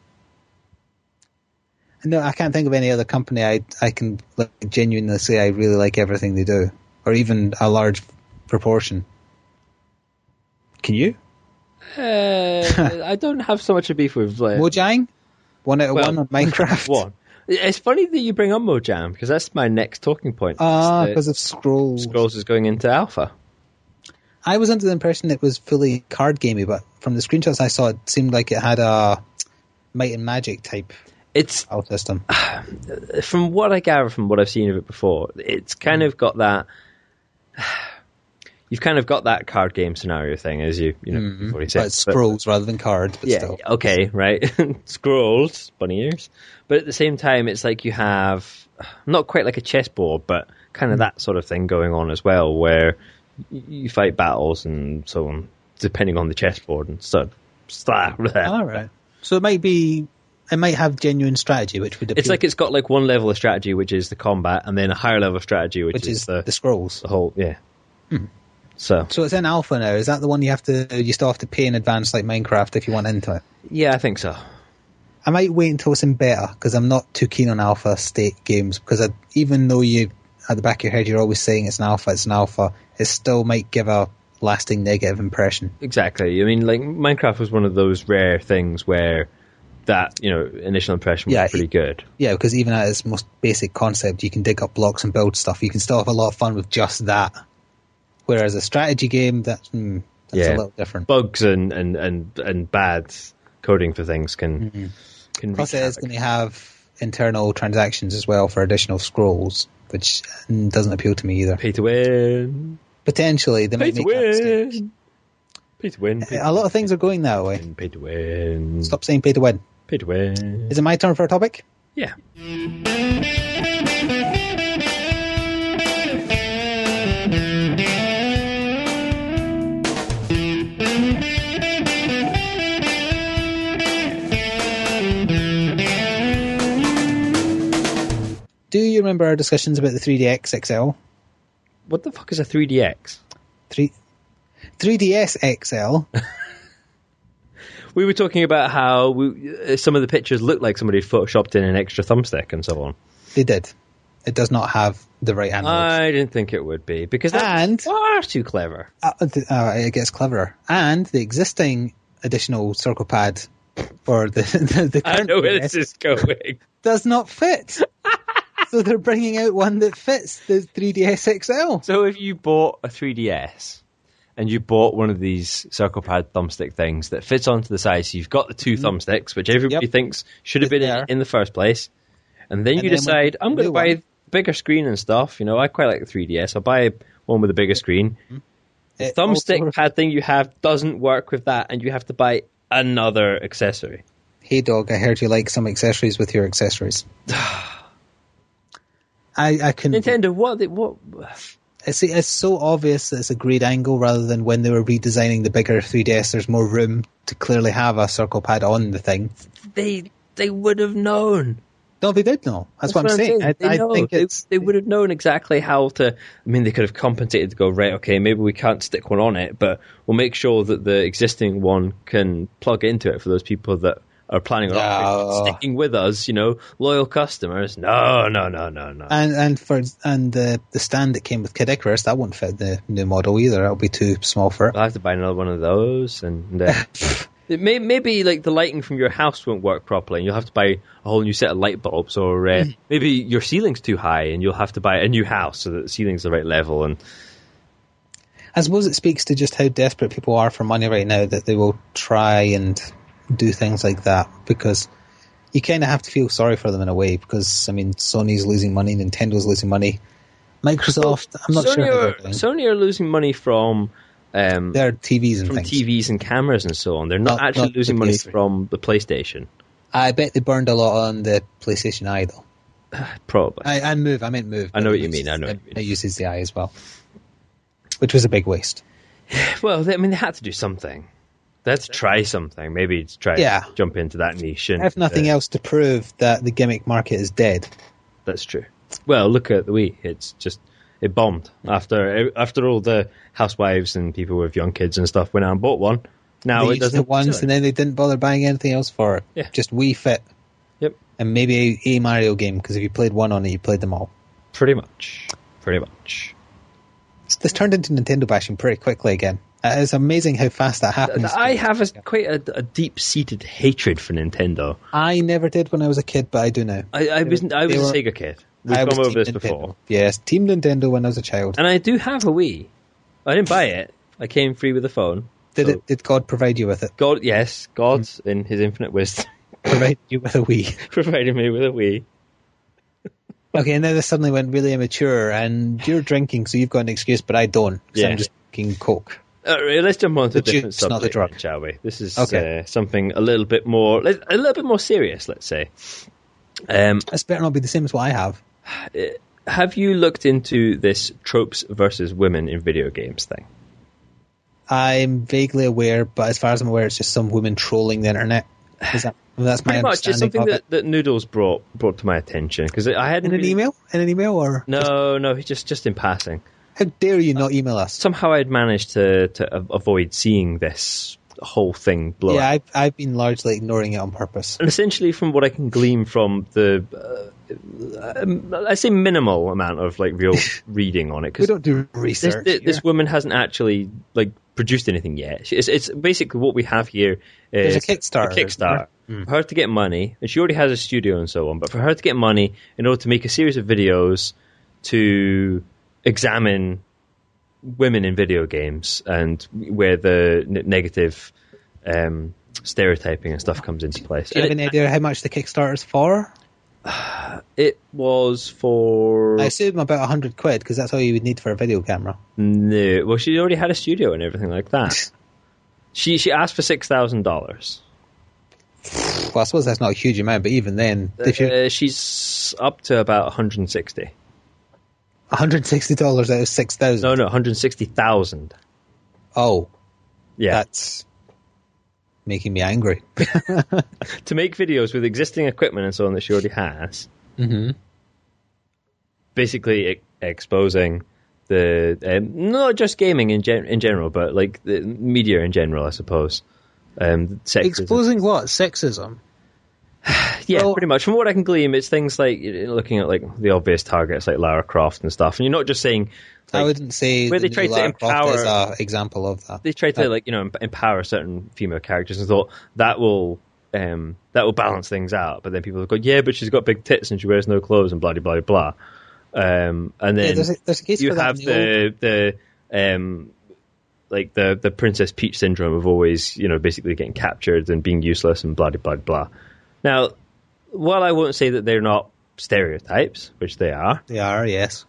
No, I can't think of any other company I can genuinely say I really like everything they do, or even a large proportion. Can you? I don't have so much a beef with Mojang. 1 out of 1 on Minecraft. 1. It's funny that you bring up Mojang because that's my next talking point. Because of Scrolls. Scrolls is going into alpha. I was under the impression it was fully card gamey, but from the screenshots I saw, it seemed like it had a Might and Magic type system. From what I gather, from what I've seen of it before, it's kind of got that. You've kind of got that card game scenario thing, as you've already said. But it's scrolls rather than cards, but still. Okay, right. Scrolls, bunny ears. But at the same time, it's like you have, not quite like a chessboard, but kind of that sort of thing going on as well, where you fight battles and so on, depending on the chessboard and stuff. All right. So it might be it might have genuine strategy, which would appeal. It's like it's got like one level of strategy, which is the combat, and then a higher level of strategy, which is the scrolls. The whole, yeah. So it's in alpha now. Is that the one you still have to pay in advance, like Minecraft, if you want into it? Yeah, I think so. I might wait until it's in beta, because I'm not too keen on alpha state games, because even though you, at the back of your head, you're always saying it's an alpha, it still might give a lasting negative impression. Exactly. I mean, like, Minecraft was one of those rare things where that, initial impression was pretty good. Yeah, because even at its most basic concept, you can dig up blocks and build stuff. You can still have a lot of fun with just that. Whereas a strategy game, that's a little different. Bugs and bad coding for things can Plus, it is going to have internal transactions as well for additional scrolls, which doesn't appeal to me either. Pay to win. Potentially, they might make that mistake. Pay to win. A lot of things are going that way. Pay to win. Stop saying pay to win. Pay to win. Is it my turn for a topic? Yeah. Do you remember our discussions about the 3DX XL? What the fuck is a 3DX? 3DS XL. We were talking about how some of the pictures looked like somebody photoshopped in an extra thumbstick and so on. They did. It does not have the right analogs. I didn't think it would be, because that's far too clever. It gets cleverer. And the existing additional circle pad for the current I know where this is going. Does not fit. So they're bringing out one that fits the 3DS XL. So if you bought a 3DS and you bought one of these circle pad thumbstick things that fits onto the side, so you've got the two thumbsticks, which everybody thinks should have been in the first place, and then you decide, I'm going to buy a bigger screen and stuff. I quite like the 3DS. I'll buy one with a bigger screen. The thumbstick pad thing you have doesn't work with that, and you have to buy another accessory. Hey dog, I heard you like some accessories with your accessories. I couldn't. Nintendo, what? It's so obvious that it's a great angle, rather than when they were redesigning the bigger 3DS, there's more room to clearly have a circle pad on the thing. They would have known. No, they did know. That's what I'm saying. I think they would have known exactly how to. I mean, they could have compensated to go, right, okay, maybe we can't stick one on it, but we'll make sure that the existing one can plug into it for those people that are planning on sticking with us, loyal customers. No. And the stand that came with Kid Icarus, that won't fit the new model either. That'll be too small for it. I'll have to buy another one of those, and maybe like the lighting from your house won't work properly, and you'll have to buy a whole new set of light bulbs, or maybe your ceiling's too high, and you'll have to buy a new house so that the ceiling's the right level. And I suppose it speaks to just how desperate people are for money right now, that they will try and do things like that, because you kind of have to feel sorry for them in a way, because, I mean, Sony's losing money, Nintendo's losing money, Microsoft, I'm not sure. Sony are losing money from their TVs and things. TVs and cameras and so on. They're not actually losing money from the PlayStation. I bet they burned a lot on the PlayStation Eye, though. Probably. I meant Move. I know what you mean. It uses the Eye as well, which was a big waste. Well, they had to do something. Let's try something. Maybe jump into that niche. And, if nothing else, to prove that the gimmick market is dead. That's true. Well, look at the Wii. It bombed after all the housewives and people with young kids and stuff went out and bought one. Now it doesn't. Once, and then they didn't bother buying anything else for it. Yeah. Just Wii Fit. Yep. And maybe a Mario game, because if you played one on it, you played them all. Pretty much. This turned into Nintendo bashing pretty quickly again. It's amazing how fast that happens. I have quite a deep-seated hatred for Nintendo. I never did when I was a kid, but I do now. I was a Sega kid. We've gone over this before. Yes, Team Nintendo when I was a child. And I do have a Wii. I didn't buy it. I came free with a phone. Did God provide you with it? God, yes. God, in his infinite wisdom, provided you with a Wii. Provided me with a Wii. Okay, and then this suddenly went really immature, and you're drinking, so you've got an excuse, but I don't, because I'm just drinking Coke. Let's jump on to a different subject, not the drug, shall we? This is something a little bit more serious, let's say. This better not be the same as what I have. Have you looked into this tropes versus women in video games thing? I'm vaguely aware, but as far as I'm aware, it's just some women trolling the internet That's my pretty much. It's something that Noodles brought to my attention because I hadn't in an email or no, just in passing. How dare you not email us? Somehow I'd managed to avoid seeing this whole thing blow up. Yeah, I've been largely ignoring it on purpose. And essentially, from what I can glean from the, I say minimal amount of like real reading on it, we don't do research. This woman hasn't actually like produced anything yet. It's basically what we have here is there's a Kickstarter. For her to get money, and she already has a studio and so on. But for her to get money in order to make a series of videos to examine women in video games and where the negative stereotyping and stuff comes into place. Do you have any idea how much the Kickstarter's for? It was for... I assume about £100 because that's all you would need for a video camera. No, well, she already had a studio and everything like that. She asked for $6,000. Well, I suppose that's not a huge amount, but even then... she's up to about $160. $160 out of $6,000? No, $160,000. Oh. Yeah. That's making me angry. To make videos with existing equipment and so on that she already has. Mm-hmm. Basically exposing the... not just gaming in general, but like the media in general, I suppose. Sexism. Exposing what? Sexism? Yeah, well, pretty much. From what I can glean, it's things like looking at like the obvious targets like Lara Croft and stuff. And you're not just saying... Like, I wouldn't say where they try to empower is an example of that. They try to empower certain female characters and thought that will balance things out. But then people go, yeah, but she's got big tits and she wears no clothes and blah blah blah. And then there's a case you for have the Princess Peach syndrome of always basically getting captured and being useless and blah blah blah. Now, while I won't say that they're not stereotypes, which they are, yes.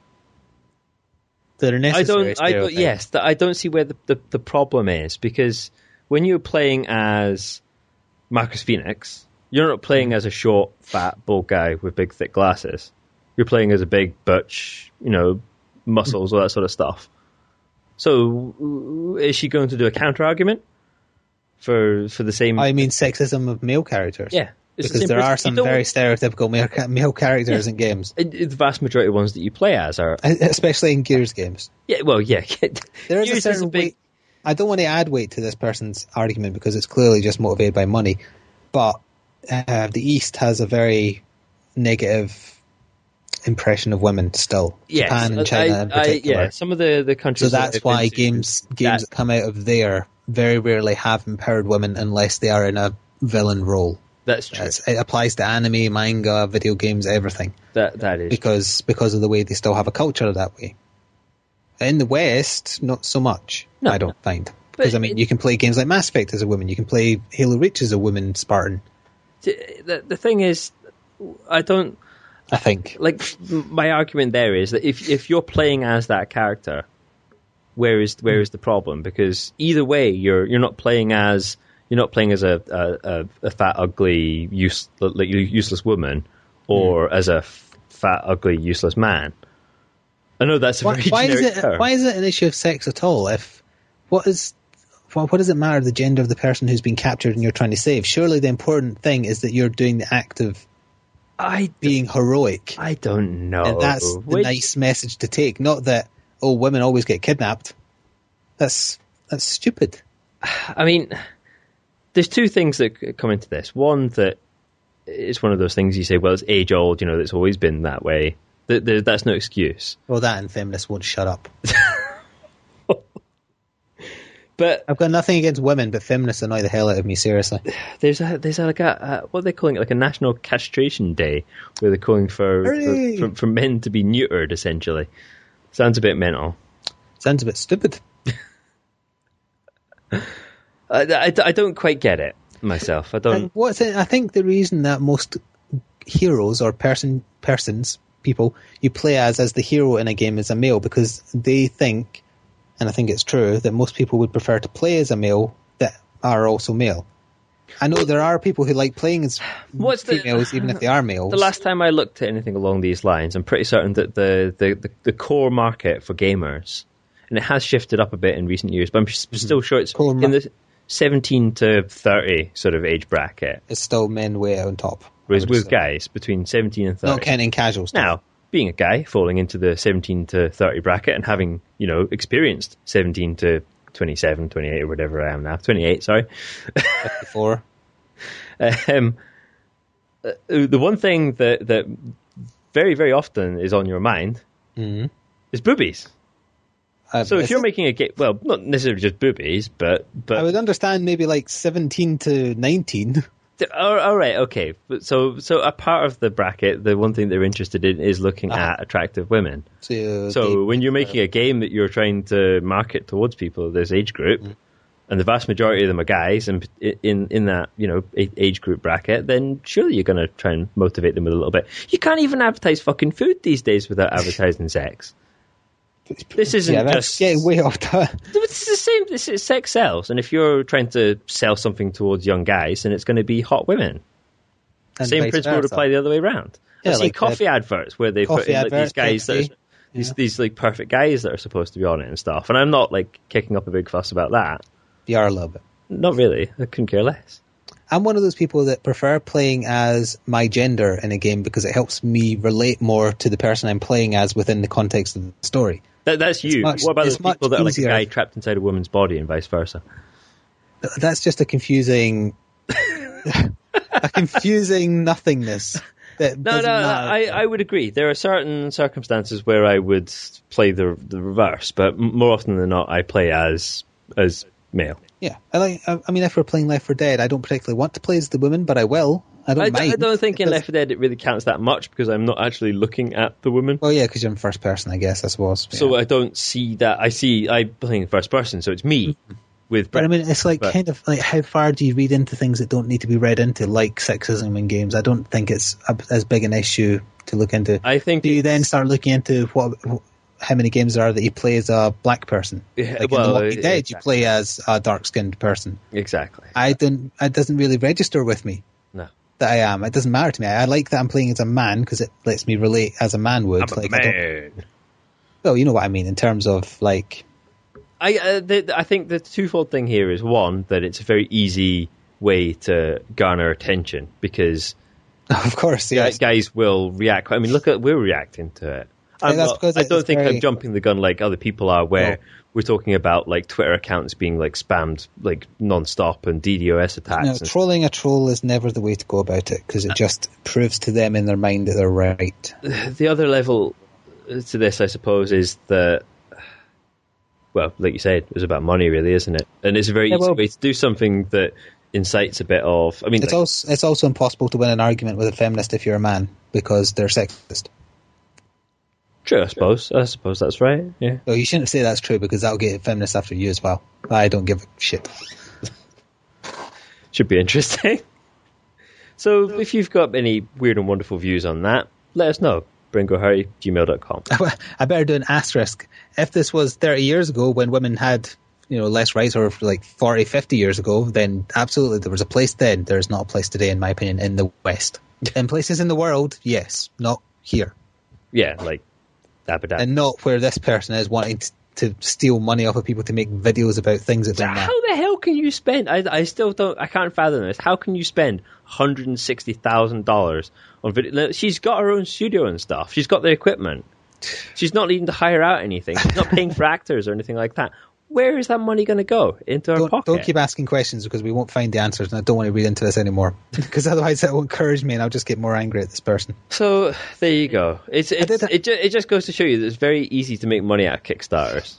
That are necessary. I don't see where the problem is, because when you're playing as Marcus Phoenix, you're not playing as a short, fat, bald guy with big, thick glasses. You're playing as a big butch, muscles, all that sort of stuff. So, is she going to do a counter argument for the same? I mean, sexism of male characters. Yeah. Because there are some very stereotypical male characters in games. The vast majority of ones that you play as are... Especially in Gears games. Yeah, well, yeah. There is a certain weight... I don't want to add weight to this person's argument because it's clearly just motivated by money. But the East has a very negative impression of women still. Yes, Japan and China in particular. Some of the countries... So that's why games that come out of there very rarely have empowered women unless they are in a villain role. That's true. It applies to anime, manga, video games, everything. That is because of the way they still have a culture that way. In the West, not so much. No. I don't find. Because you can play games like Mass Effect as a woman. You can play Halo Reach as a woman Spartan. The thing is, I think like my argument there is that if you're playing as that character, where is the problem? Because either way, you're not playing as. You're not playing as a fat, ugly, useless woman, or as a fat, ugly, useless man. I know that's a very generic term. Why is it an issue of sex at all? What does it matter the gender of the person who's been captured and you're trying to save? Surely the important thing is that you're doing the act of being heroic. I don't know. And that's the nice message to take. Not that women always get kidnapped. That's stupid. I mean. There's two things that come into this. One, that it's one of those things you say, well, it's age old, it's always been that way. That's no excuse. Well, that and feminists won't shut up. But I've got nothing against women, but feminists annoy the hell out of me, seriously. There's like what are they calling it? Like a National Castration Day, where they're calling for men to be neutered, essentially. Sounds a bit mental. Sounds a bit stupid. I don't quite get it myself. I don't. And I think the reason that most heroes or people you play as the hero in a game is a male, because they think, and I think it's true, that most people would prefer to play as a male that are also male. I know there are people who like playing as females even if they are males. The last time I looked at anything along these lines, I'm pretty certain that the core market for gamers, and it has shifted up a bit in recent years, but I'm still sure it's 17 to 30 sort of age bracket. It's still men way on top. Whereas with guys, between 17 and 30. Not counting casual stuff. Now, being a guy, falling into the 17 to 30 bracket and having, experienced 17 to 27, 28 or whatever I am now. 28, sorry. 54. The one thing that very, very often is on your mind is boobies. So if you're making a game, well, not necessarily just boobies, but I would understand maybe like 17 to 19. All right, okay. So a part of the bracket, the one thing they're interested in is looking at attractive women. So when you're making a game that you're trying to market towards people of this age group, and the vast majority of them are guys, and in that age group bracket, then surely you're going to try and motivate them a little bit. You can't even advertise fucking food these days without advertising sex. This isn't just getting way off that. It's the same. Sex sells, and if you're trying to sell something towards young guys, then it's going to be hot women. And same principle would apply the other way around. I've seen coffee adverts where they put in like these guys that are, these like perfect guys that are supposed to be on it and stuff. And I'm not like kicking up a big fuss about that. You are a little bit. Not really. I couldn't care less. I'm one of those people that prefer playing as my gender in a game because it helps me relate more to the person I'm playing as within the context of the story. That's you. What about those people that are like a guy trapped inside a woman's body and vice versa? That's just a confusing nothingness. I would agree. There are certain circumstances where I would play the reverse, but more often than not, I play as male. Yeah, I mean, if we're playing Left 4 Dead, I don't particularly want to play as the woman, but I will. I don't mind. I don't think in Left 4 Dead it really counts that much because I'm not actually looking at the woman. Well, yeah, because you're in first person, I guess, I suppose. So I don't see that. I'm playing in first person, so it's me with. But I mean, it's kind of like how far do you read into things that don't need to be read into, like sexism in games? I don't think it's as big an issue to look into. I think. Do you then start looking into how many games there are that you play as a black person? Like in The Walking Dead, you play as a dark-skinned person. Exactly. It doesn't really register with me. No. That I am. It doesn't matter to me. I like that I'm playing as a man because it lets me relate as a man would. I'm a man. Well, you know what I mean in terms of like. I think the twofold thing here is one that it's a very easy way to garner attention because. Of course, yes. Guys will react. I mean, we're reacting to it. I don't think I'm jumping the gun like other people are, where we're talking about like Twitter accounts being like spammed like non-stop and DDoS attacks. No, trolling a troll is never the way to go about it because it just proves to them in their mind that they're right. The other level to this, I suppose, is that, well, like you said, it's about money, really, isn't it? And it's a very easy way to do something that incites a bit of. I mean, it's also impossible to win an argument with a feminist if you're a man because they're sexist. True, I suppose that's right. Yeah. Well, you shouldn't say that's true because that'll get feminists after you as well. I don't give a shit. Should be interesting. So, if you've got any weird and wonderful views on that, let us know. BringoHurty@gmail.com. I better do an asterisk. If this was 30 years ago when women had, less rights, or like 40, 50 years ago, then absolutely there was a place then. There is not a place today, in my opinion, in the West. In places in the world, yes, not here. Yeah, like. And not where this person is wanting to steal money off of people to make videos about things that don't matter. How the hell can you spend? I still don't. I can't fathom this. How can you spend $160,000 on video? She's got her own studio and stuff. She's got the equipment. She's not needing to hire out anything. She's not paying for actors or anything like that. Where is that money going to go? Into her pocket? Don't keep asking questions because we won't find the answers, and I don't want to read into this anymore because otherwise that will encourage me and I'll just get more angry at this person. So there you go. It just goes to show you that it's very easy to make money out of Kickstarters.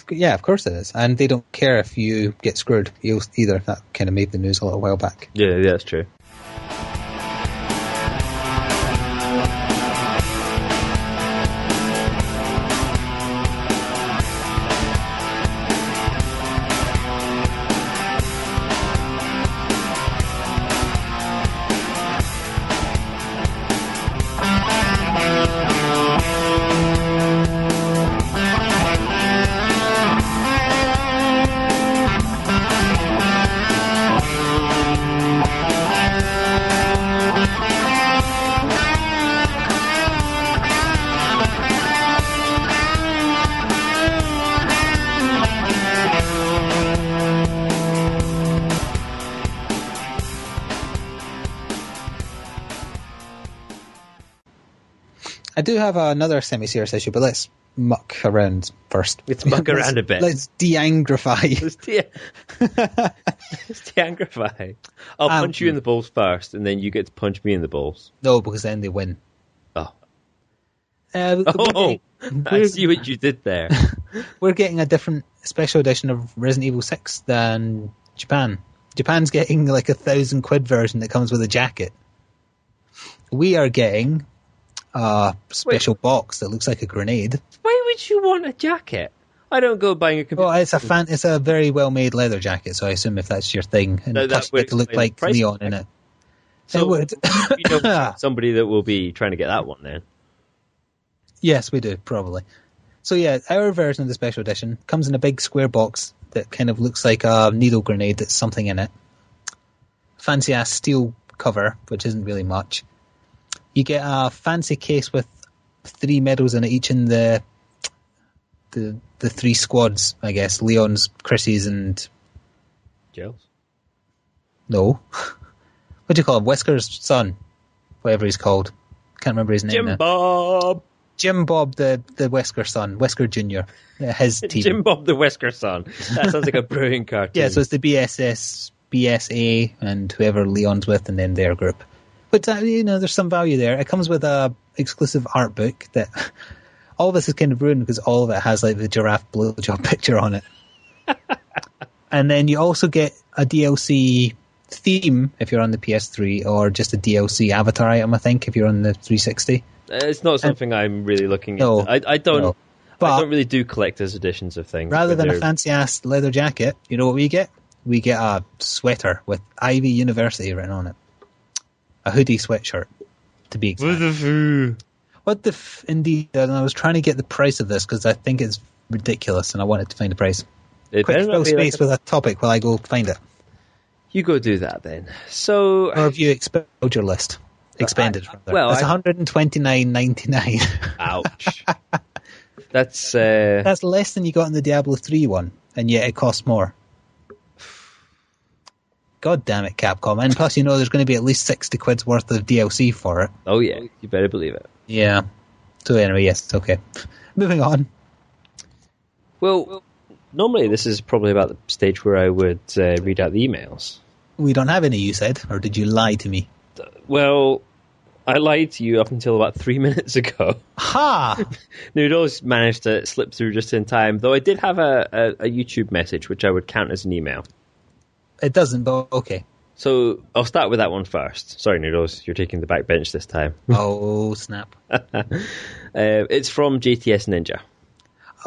Yeah, of course it is, and they don't care if you get screwed either. That kind of made the news a little while back. Yeah, that's true. I do have another semi-serious issue, but let's muck around first. Let's muck around a bit. Let's de-angrify. Let's de-angrify. I'll punch you in the balls first, and then you get to punch me in the balls. No, because then they win. Oh. I see what you did there. We're getting a different special edition of Resident Evil 6 than Japan. Japan's getting like £1,000 version that comes with a jacket. We are getting a special box that looks like a grenade. Why would you want a jacket? I don't go buying a computer. Well, it's a very well-made leather jacket, so I assume if that's your thing. And plus you get to look like Leon in it. So it would. You know somebody that will be trying to get that one then? Yes, we do, probably. So yeah, our version of the special edition comes in a big square box that kind of looks like a needle grenade that's something in it. Fancy-ass steel cover, which isn't really much. You get a fancy case with 3 medals in it, each in the 3 squads, I guess. Leon's, Chrissy's, and... Gels? No. What do you call him? Wesker's son. Whatever he's called. Can't remember his name Jim now. Bob! Jim Bob, the Wesker son. Wesker Jr. His team. Jim Bob, the Wesker son. That sounds like a brewing cartoon. Yeah, so it's the BSS, BSA, and whoever Leon's with, and then their group. But, there's some value there. It comes with a exclusive art book that... All of this is kind of ruined because all of it has like the giraffe blowjob picture on it. And then you also get a DLC theme if you're on the PS3, or just a DLC avatar item, I think, if you're on the 360. It's not something I'm really looking no, into. I don't really do collector's editions of things. Rather than a fancy-ass leather jacket, you know what we get? We get a sweater with Ivy University written on it. A hoodie sweatshirt, to be exact. Indeed. And I was trying to get the price of this because I think it's ridiculous and I wanted to find a price. Quick fill space with a topic while I go find it. You go do that then. So, or have you expelled your list? Expended, rather. Well, it's $129.99. Ouch. That's less than you got in the Diablo 3 one, and yet it costs more. God damn it, Capcom. And plus, there's going to be at least £60 worth of DLC for it. Oh, yeah. You better believe it. Yeah. So anyway, yes, it's okay. Moving on. Well, normally this is probably about the stage where I would read out the emails. We don't have any, you said, or did you lie to me? Well, I lied to you up until about 3 minutes ago. Ha! Noodles managed to slip through just in time, though I did have a YouTube message, which I would count as an email. It doesn't, but okay. So I'll start with that one first. Sorry, Noodles, you're taking the back bench this time. Oh, snap. It's from JTS Ninja.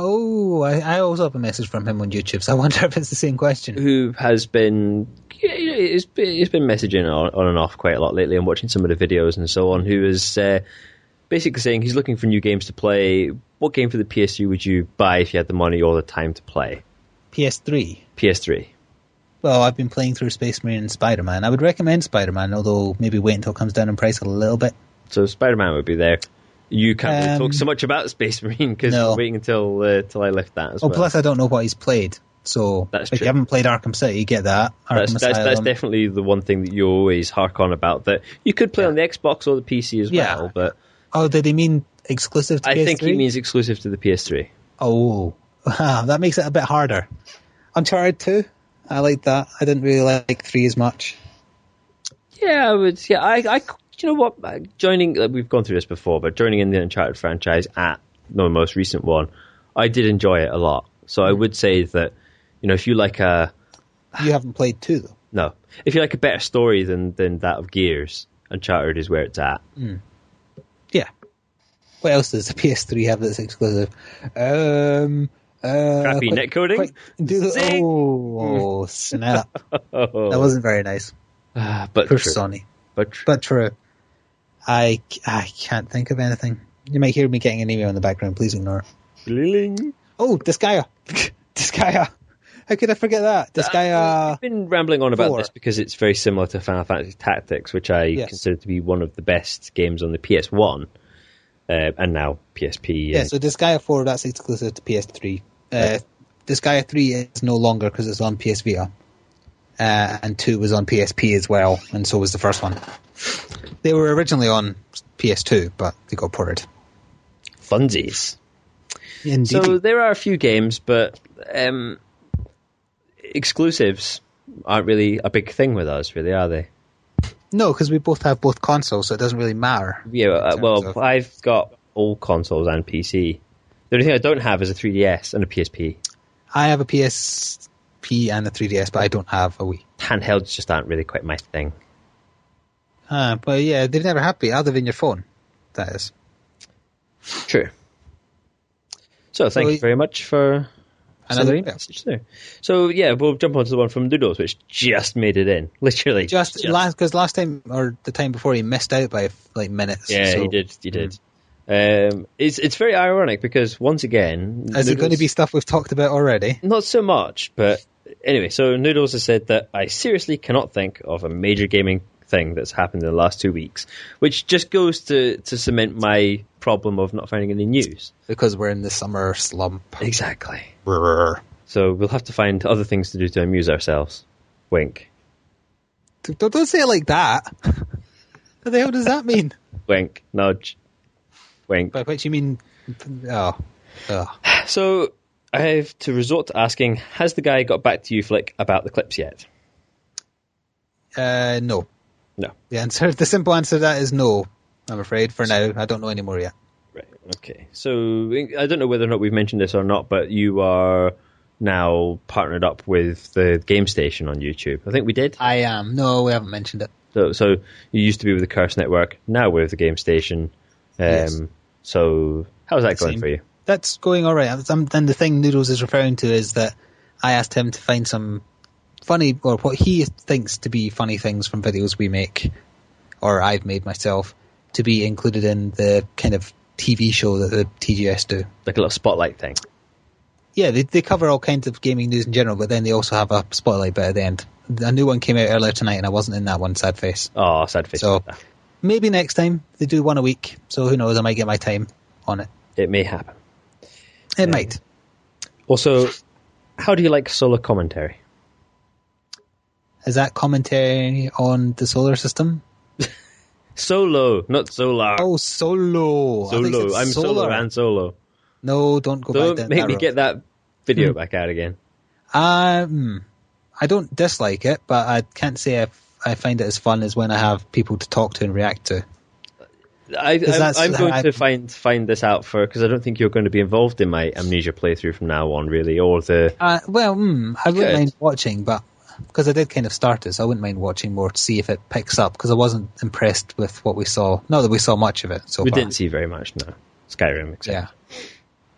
Oh, I also have a message from him on YouTube, so I wonder if it's the same question. Who has been... He's been messaging on and off quite a lot lately and watching some of the videos and so on, who is basically saying he's looking for new games to play. What game for the PS3 would you buy if you had the money or the time to play? PS3? PS3. Well, I've been playing through Space Marine and Spiderman. I would recommend Spiderman, although maybe wait until it comes down in price a little bit. So Spiderman would be there. You can't really talk so much about Space Marine because you're waiting until I left that as well. Plus I don't know what he's played. So that's if you haven't played Arkham City, you get that. That's definitely the one thing that you always hark on about, that you could play on the Xbox or the PC as well. But did he mean exclusive to PS3? I think he means exclusive to the PS3. Oh, that makes it a bit harder. Uncharted 2, I like that. I didn't really like 3 as much. Yeah, I would. Yeah, I you know what? We've gone through this before, but joining in the Uncharted franchise at the most recent one, I did enjoy it a lot. So I would say that, if you like a... You haven't played 2, though? No. If you like a better story than that of Gears, Uncharted is where it's at. Mm. Yeah. What else does the PS3 have that's exclusive? Crappy netcoding? Oh, snap. That wasn't very nice. But Poor true. Sony. But true. I can't think of anything. You might hear me getting an email in the background. Please ignore it. Oh, Disgaea. Disgaea. How could I forget that? Disgaea. I've been rambling on about this because it's very similar to Final Fantasy Tactics, which I consider to be one of the best games on the PS1 and now PSP. Yeah, so Disgaea 4, that's exclusive to PS3. Disgaea 3 is no longer because it's on PS Vita. And 2 was on PSP as well, and so was the first one. They were originally on PS2, but they got ported. funsies. Indeed. So there are a few games, but exclusives aren't really a big thing with us, really, are they? No, because we both have both consoles, so it doesn't really matter. Yeah, I've got all consoles and PC. The only thing I don't have is a 3DS and a PSP. I have a PSP and a 3DS, but I don't have a Wii. Handhelds just aren't really quite my thing. But yeah, they've never had me, other than your phone, that is. True. So thank you very much for another message there. So yeah, we'll jump onto the one from Noodles, which just made it in, literally. Just. Because last time, or the time before, he missed out by like minutes. Yeah, so. He did. It's very ironic because once again, is it going to be stuff we've talked about already? Not so much, but anyway. So Noodles has said that I seriously cannot think of a major gaming thing that's happened in the last 2 weeks, which just goes to cement my problem of not finding any news because we're in the summer slump. Exactly. Brr. So we'll have to find other things to do to amuse ourselves. Wink. Don't say it like that. What the hell does that mean? Wink. Nudge. Wink. By which you mean... Oh. So I have to resort to asking, has the guy got back to you, Flick, about the clips yet? No. No. The simple answer to that is no, I'm afraid, for now. I don't know any more yet. Right, okay. So I don't know whether or not we've mentioned this or not, but you are now partnered up with the Game Station on YouTube. I think we did. I am. No, we haven't mentioned it. So you used to be with the Curse Network, now we're with the Game Station. Yes. So how's that going for you? That's going all right. And the thing Noodles is referring to is that I asked him to find some funny, or what he thinks to be funny things from videos we make, or I've made myself, to be included in the kind of TV show that the TGS do. Like a little spotlight thing. Yeah, they cover all kinds of gaming news in general, but then they also have a spotlight bit at the end. A new one came out earlier tonight and I wasn't in that one, sad face. Oh, sad face. So maybe next time. They do one a week, so who knows, I might get my time on it. It may happen. It might. Also, how do you like solar commentary? Is that commentary on the solar system? Solo, not solar. Oh, solo. Solo. I'm solar and solo. No, don't go back there. Don't make me get that video back out again. I don't dislike it, but I can't say I find it as fun as when I have people to talk to and react to. I'm going to find this out because I don't think you're going to be involved in my Amnesia playthrough from now on, really, or the. I wouldn't mind watching, but because I did kind of start it, so I wouldn't mind watching more to see if it picks up. Because I wasn't impressed with what we saw. Not that we saw much of it so far. We didn't see very much, no. Skyrim, etc. Yeah,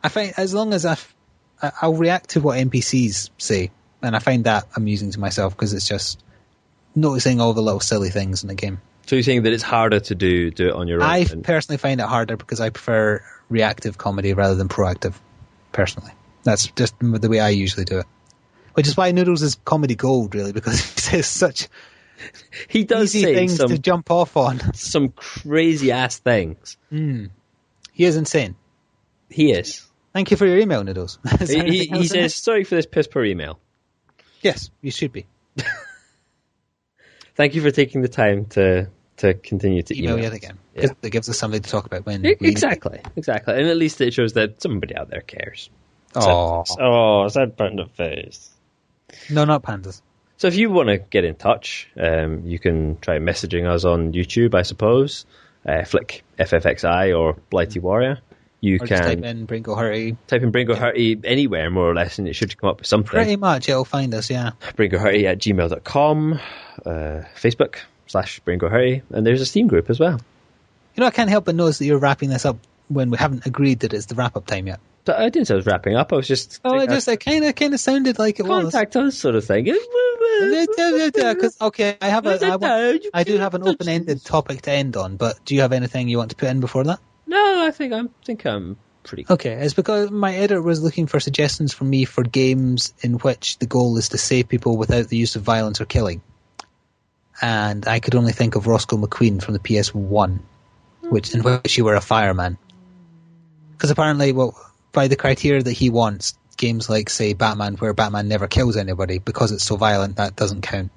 I find as long as I'll react to what NPCs say, and I find that amusing to myself because it's just noticing all the little silly things in the game. So you're saying that it's harder to do it on your own? I personally find it harder because I prefer reactive comedy rather than proactive, personally. That's just the way I usually do it. Which is why Noodles is comedy gold, really, because he says such he does easy things to jump off on. Some crazy-ass things. He is insane. He is. Thank you for your email, Noodles. He says, sorry for this piss-poor email. Yes, you should be. Thank you for taking the time to continue to email yet again. Yeah. It gives us something to talk about when Exactly. And at least it shows that somebody out there cares. Sad panda face. No, not pandas. So if you want to get in touch, you can try messaging us on YouTube, I suppose. Flick FFXI or Blighty Warrior. You can just type in Bringo Hurty. Type in Bringo Hurty anywhere, more or less, and it should come up with something. Pretty much, it'll find us, yeah. BringoHurty@gmail.com, Facebook/Bringo Hurty, and there's a Steam group as well. You know, I can't help but notice that you're wrapping this up when we haven't agreed that it's the wrap-up time yet. So I didn't say I was wrapping up. I was just. It kind of sounded like it was. Contact us, sort of thing. Because I do have an open-ended topic to end on. But do you have anything you want to put in before that? No, I think I'm pretty good. Okay, it's because my editor was looking for suggestions from me for games in which the goal is to save people without the use of violence or killing. And I could only think of Roscoe McQueen from the PS1, in which you were a fireman. Because apparently, by the criteria that he wants, games like, say, Batman, where Batman never kills anybody, because it's so violent, that doesn't count.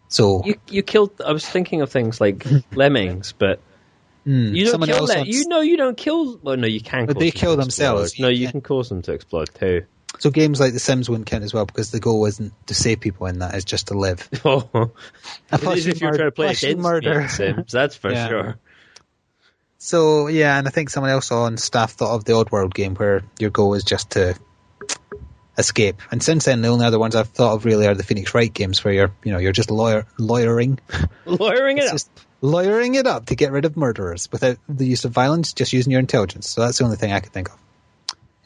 So you killed. I was thinking of things like Lemmings, but You don't kill them. You don't kill. Well, no, you can. But they kill themselves. No, you can cause them to explode too. So games like The Sims wouldn't count as well because the goal isn't to save people in that; it's just to live. Oh, if you're trying to play against murder. Sims, that's for sure. So and I think someone else on staff thought of the Oddworld game where your goal is just to escape. And since then, the only other ones I've thought of really are the Phoenix Wright games where you're just lawyering it up to get rid of murderers without the use of violence, just using your intelligence. So that's the only thing I could think of.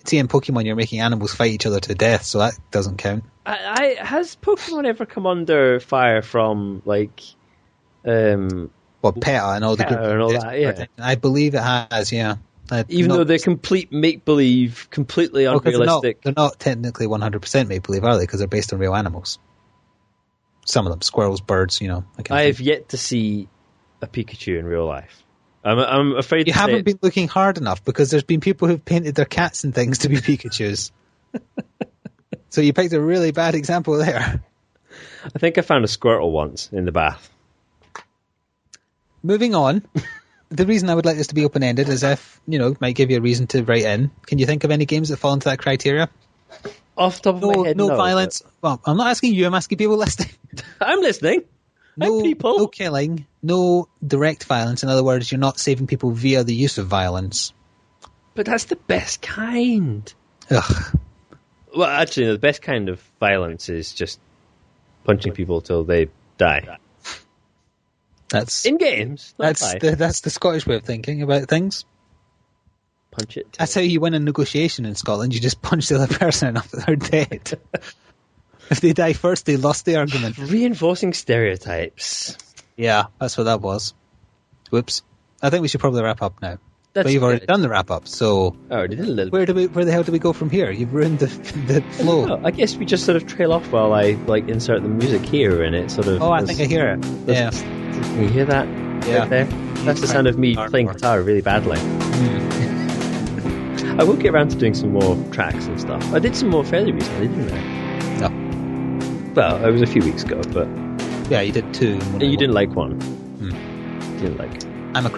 See, in Pokemon, you're making animals fight each other to death, so that doesn't count. Has Pokemon ever come under fire from PETA and all the group and all that? Yeah, I believe it has. Yeah, even though they're complete make believe, completely unrealistic. They're not technically 100% make believe, are they? Because they're based on real animals. Some of them, squirrels, birds. I have yet to see a Pikachu in real life. I'm afraid you haven't been looking hard enough because there's been people who've painted their cats and things to be Pikachus. So you picked a really bad example there. I think I found a Squirtle once in the bath. Moving on. The reason I would like this to be open-ended is if, might give you a reason to write in. Can you think of any games that fall into that criteria? Off the top of my head, no violence. But... Well, I'm not asking you, I'm asking people listening. I'm listening. No killing, no direct violence. In other words, you're not saving people via the use of violence. But that's the best kind. Ugh. Well, actually, the best kind of violence is just punching people till they die. That's in games. That's the Scottish way of thinking about things. Punch it. That's how you win a negotiation in Scotland. You just punch the other person enough that they're dead. If they die first, they lost the argument. Reinforcing stereotypes. Yeah, that's what that was. Whoops. I think we should probably wrap up now. But you've already done the wrap up, so I already did a little bit. Where the hell do we go from here? You've ruined the flow. I guess we just sort of trail off while I insert the music here, and it sort of. Oh, I think I hear it. Yeah. Can you hear that? Yeah. Right there? That's the sound of me playing guitar really badly. I will get around to doing some more tracks and stuff. I did some more fairly recently, didn't I? No. Well, it was a few weeks ago, but... Yeah, you did two. You didn't like one. You didn't like it. I'm a